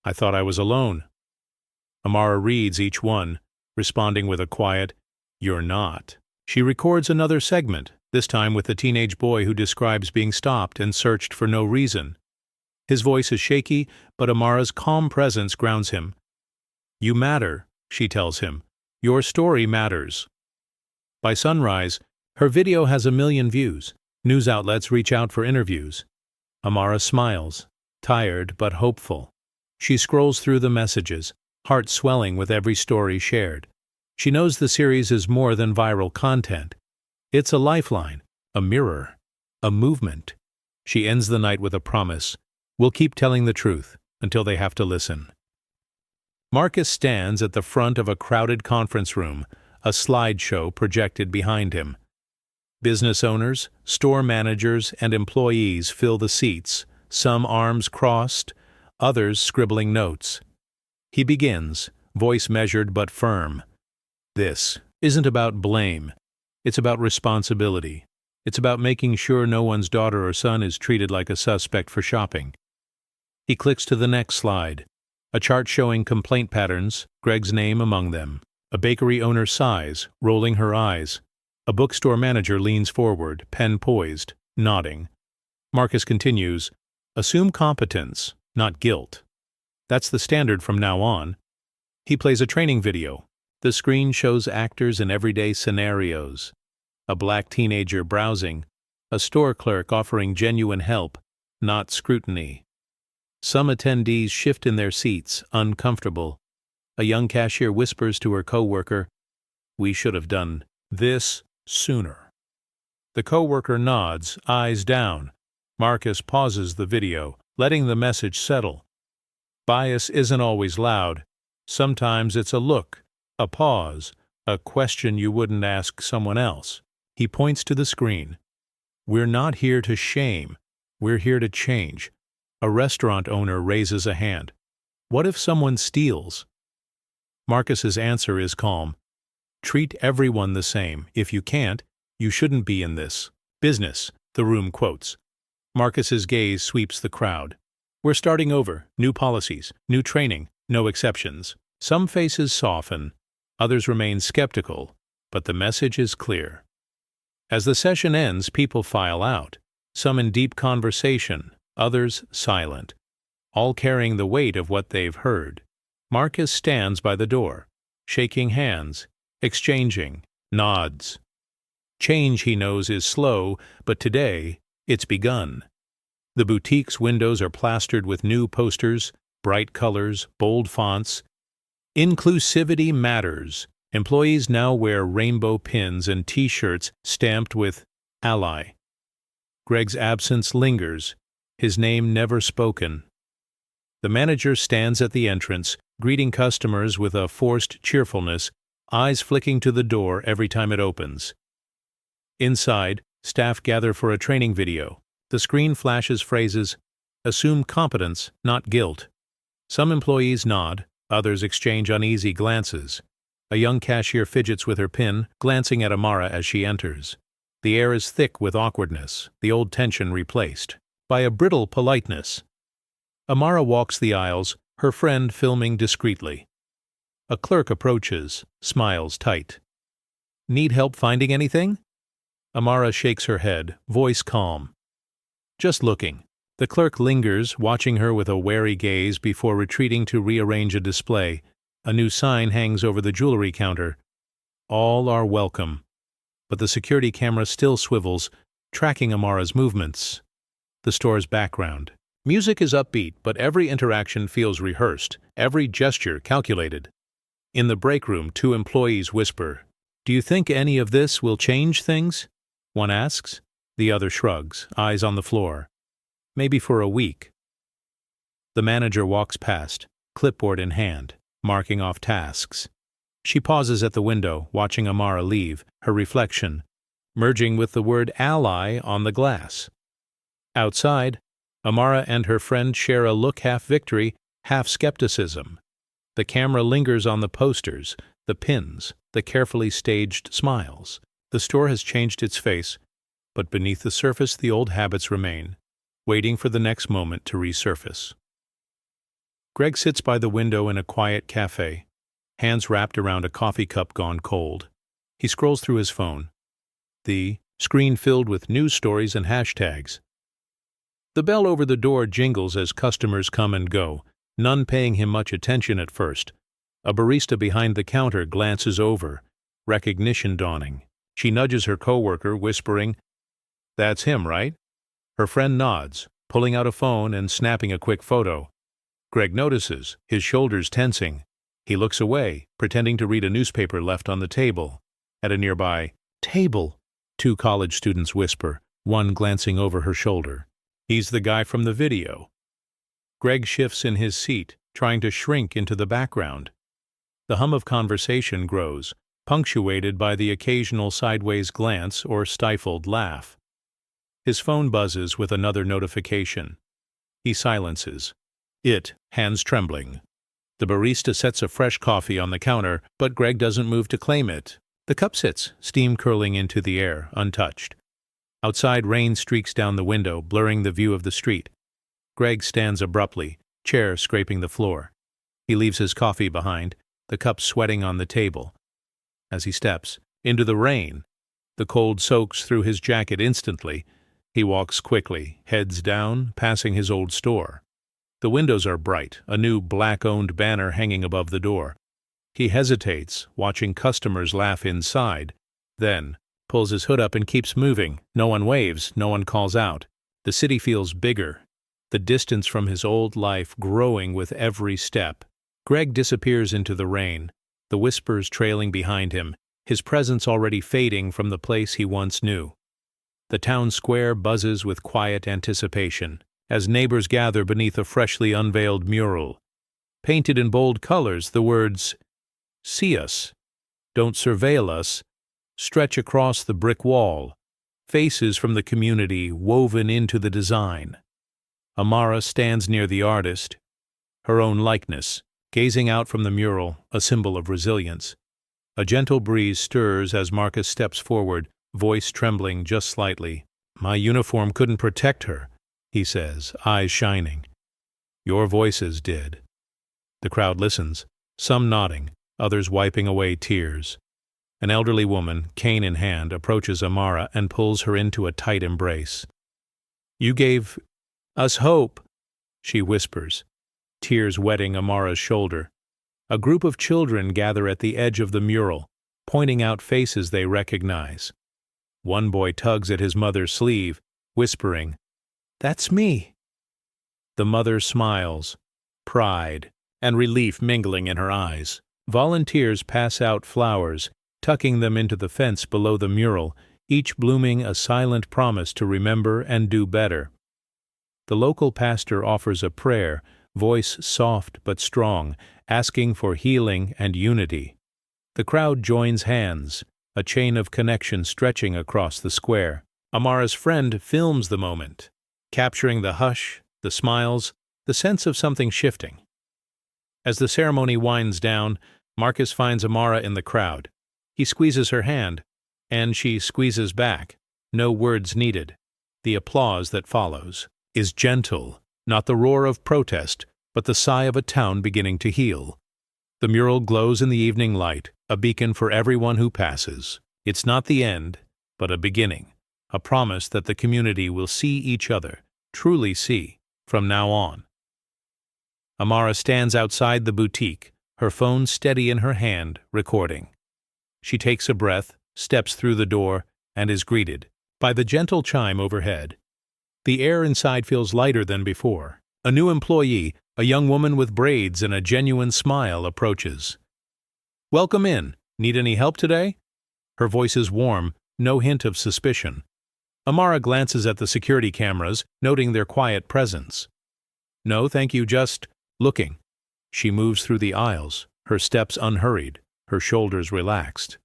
I thought I was alone." Amara reads each one, responding with a quiet, "You're not." She records another segment, this time with the teenage boy who describes being stopped and searched for no reason. His voice is shaky, but Amara's calm presence grounds him. "You matter," she tells him. "Your story matters." By sunrise, her video has 1 million views. News outlets reach out for interviews. Amara smiles, tired but hopeful. She scrolls through the messages, heart swelling with every story shared. She knows the series is more than viral content. It's a lifeline, a mirror, a movement. She ends the night with a promise. We'll keep telling the truth until they have to listen. Marcus stands at the front of a crowded conference room, a slideshow projected behind him. Business owners, store managers, and employees fill the seats, some arms crossed, others scribbling notes. He begins, voice measured but firm. "This isn't about blame. It's about responsibility. It's about making sure no one's daughter or son is treated like a suspect for shopping." He clicks to the next slide, a chart showing complaint patterns, Greg's name among them. A bakery owner sighs, rolling her eyes. A bookstore manager leans forward, pen poised, nodding. Marcus continues, "Assume competence, not guilt. That's the standard from now on." He plays a training video. The screen shows actors in everyday scenarios. A black teenager browsing, a store clerk offering genuine help, not scrutiny. Some attendees shift in their seats, uncomfortable. A young cashier whispers to her coworker, "We should have done this sooner." The coworker nods, eyes down. Marcus pauses the video, letting the message settle. Bias isn't always loud. Sometimes it's a look, a pause, a question you wouldn't ask someone else. He points to the screen. "We're not here to shame. We're here to change." A restaurant owner raises a hand. "What if someone steals?" Marcus's answer is calm. "Treat everyone the same. If you can't, you shouldn't be in this business," the room quotes. Marcus's gaze sweeps the crowd. "We're starting over. New policies, new training, no exceptions." Some faces soften, others remain skeptical, but the message is clear. As the session ends, people file out, some in deep conversation, others silent, all carrying the weight of what they've heard. Marcus stands by the door, shaking hands, exchanging, nods. Change, he knows, is slow, but today, it's begun. The boutique's windows are plastered with new posters, bright colors, bold fonts. Inclusivity matters. Employees now wear rainbow pins and T-shirts stamped with Ally. Greg's absence lingers, his name never spoken. The manager stands at the entrance, greeting customers with a forced cheerfulness, eyes flicking to the door every time it opens. Inside, staff gather for a training video. The screen flashes phrases, "Assume competence, not guilt." Some employees nod, others exchange uneasy glances. A young cashier fidgets with her pin, glancing at Amara as she enters. The air is thick with awkwardness, the old tension replaced by a brittle politeness. Amara walks the aisles, her friend filming discreetly. A clerk approaches, smiles tight. "Need help finding anything?" Amara shakes her head, voice calm. "Just looking." The clerk lingers, watching her with a wary gaze before retreating to rearrange a display. A new sign hangs over the jewelry counter. All are welcome. But the security camera still swivels, tracking Amara's movements. The store's background. Music is upbeat, but every interaction feels rehearsed, every gesture calculated. In the break room, two employees whisper, "Do you think any of this will change things?" One asks. The other shrugs, eyes on the floor. "Maybe for a week." The manager walks past, clipboard in hand, marking off tasks. She pauses at the window, watching Amara leave, her reflection merging with the word ally on the glass. Outside, Amara and her friend share a look half victory, half skepticism. The camera lingers on the posters, the pins, the carefully staged smiles. The store has changed its face, but beneath the surface the old habits remain, waiting for the next moment to resurface. Greg sits by the window in a quiet cafe, hands wrapped around a coffee cup gone cold. He scrolls through his phone, the screen filled with news stories and hashtags. The bell over the door jingles as customers come and go, none paying him much attention at first. A barista behind the counter glances over, recognition dawning. She nudges her coworker, whispering, "That's him, right?" Her friend nods, pulling out a phone and snapping a quick photo. Greg notices, his shoulders tensing. He looks away, pretending to read a newspaper left on the table. At a nearby table, two college students whisper, one glancing over her shoulder. "He's the guy from the video." Greg shifts in his seat, trying to shrink into the background. The hum of conversation grows, punctuated by the occasional sideways glance or stifled laugh. His phone buzzes with another notification. He silences it, hands trembling. The barista sets a fresh coffee on the counter, but Greg doesn't move to claim it. The cup sits, steam curling into the air, untouched. Outside, rain streaks down the window, blurring the view of the street. Greg stands abruptly, chair scraping the floor. He leaves his coffee behind, the cup sweating on the table. As he steps into the rain, the cold soaks through his jacket instantly. He walks quickly, heads down, passing his old store. The windows are bright, a new black-owned banner hanging above the door. He hesitates, watching customers laugh inside, then pulls his hood up and keeps moving. No one waves, no one calls out. The city feels bigger, the distance from his old life growing with every step. Greg disappears into the rain, the whispers trailing behind him, his presence already fading from the place he once knew. The town square buzzes with quiet anticipation, as neighbors gather beneath a freshly unveiled mural. Painted in bold colors, the words, "See us, don't surveil us," stretch across the brick wall, faces from the community woven into the design. Amara stands near the artist, her own likeness, gazing out from the mural, a symbol of resilience. A gentle breeze stirs as Marcus steps forward, voice trembling just slightly. "My uniform couldn't protect her," he says, eyes shining. "Your voices did." The crowd listens, some nodding, others wiping away tears. An elderly woman, cane in hand, approaches Amara and pulls her into a tight embrace. "You gave us hope," she whispers, tears wetting Amara's shoulder. A group of children gather at the edge of the mural, pointing out faces they recognize. One boy tugs at his mother's sleeve, whispering, "That's me." The mother smiles, pride and relief mingling in her eyes. Volunteers pass out flowers, tucking them into the fence below the mural, each blooming a silent promise to remember and do better. The local pastor offers a prayer, voice soft but strong, asking for healing and unity. The crowd joins hands, a chain of connection stretching across the square. Amara's friend films the moment, capturing the hush, the smiles, the sense of something shifting. As the ceremony winds down, Marcus finds Amara in the crowd. He squeezes her hand, and she squeezes back. No words needed. The applause that follows is gentle, not the roar of protest, but the sigh of a town beginning to heal. The mural glows in the evening light, a beacon for everyone who passes. It's not the end, but a beginning, a promise that the community will see each other, truly see, from now on. Amara stands outside the boutique, her phone steady in her hand, recording. She takes a breath, steps through the door, and is greeted by the gentle chime overhead. The air inside feels lighter than before. A new employee, a young woman with braids and a genuine smile, approaches. "Welcome in. Need any help today?" Her voice is warm, no hint of suspicion. Amara glances at the security cameras, noting their quiet presence. "No, thank you, just looking." She moves through the aisles, her steps unhurried, her shoulders relaxed.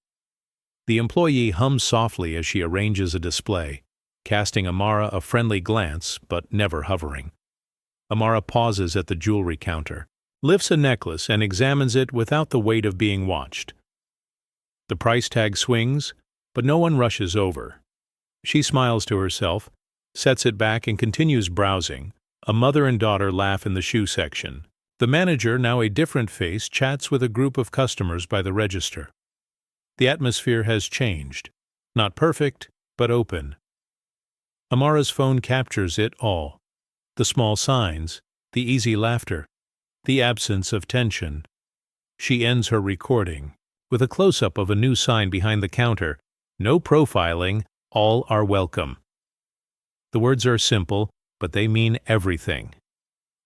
The employee hums softly as she arranges a display, casting Amara a friendly glance, but never hovering. Amara pauses at the jewelry counter, lifts a necklace and examines it without the weight of being watched. The price tag swings, but no one rushes over. She smiles to herself, sets it back and continues browsing. A mother and daughter laugh in the shoe section. The manager, now a different face, chats with a group of customers by the register. The atmosphere has changed. Not perfect, but open. Amara's phone captures it all. The small signs, the easy laughter, the absence of tension. She ends her recording with a close-up of a new sign behind the counter. No profiling, all are welcome. The words are simple, but they mean everything.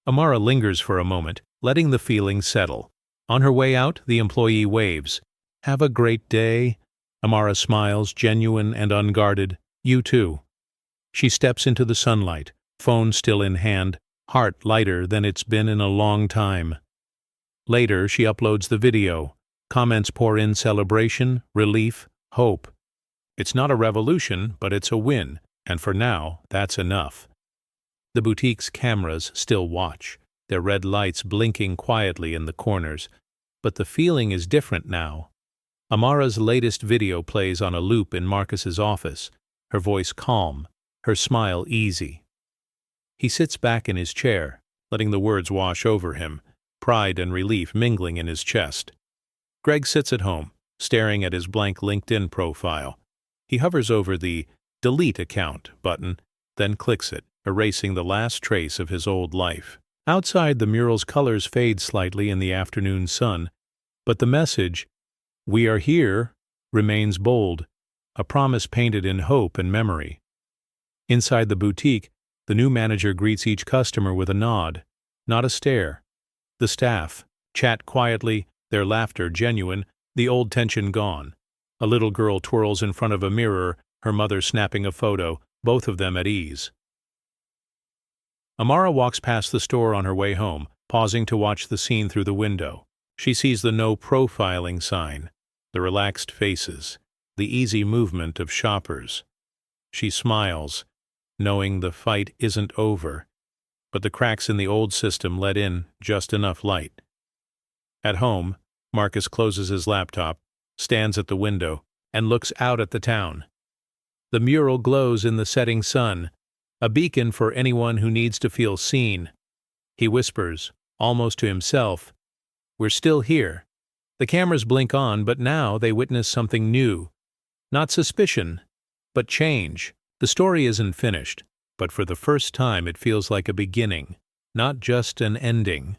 Amara lingers for a moment, letting the feeling settle. On her way out, the employee waves. "Have a great day." Amara smiles, genuine and unguarded. "You too." She steps into the sunlight, phone still in hand, heart lighter than it's been in a long time. Later, she uploads the video. Comments pour in celebration, relief, hope. It's not a revolution, but it's a win, and for now, that's enough. The boutique's cameras still watch, their red lights blinking quietly in the corners, but the feeling is different now. Amara's latest video plays on a loop in Marcus's office, her voice calm, her smile easy. He sits back in his chair, letting the words wash over him, pride and relief mingling in his chest. Greg sits at home, staring at his blank LinkedIn profile. He hovers over the "Delete Account" button, then clicks it, erasing the last trace of his old life. Outside, the mural's colors fade slightly in the afternoon sun, but the message, "We are here," remains bold, a promise painted in hope and memory. Inside the boutique, the new manager greets each customer with a nod, not a stare. The staff chat quietly, their laughter genuine, the old tension gone. A little girl twirls in front of a mirror, her mother snapping a photo, both of them at ease. Amara walks past the store on her way home, pausing to watch the scene through the window. She sees the no profiling sign, the relaxed faces, the easy movement of shoppers. She smiles, knowing the fight isn't over, but the cracks in the old system let in just enough light. At home, Marcus closes his laptop, stands at the window, and looks out at the town. The mural glows in the setting sun, a beacon for anyone who needs to feel seen. He whispers, almost to himself, "We're still here." The cameras blink on, but now they witness something new. Not suspicion, but change. The story isn't finished, but for the first time it feels like a beginning, not just an ending.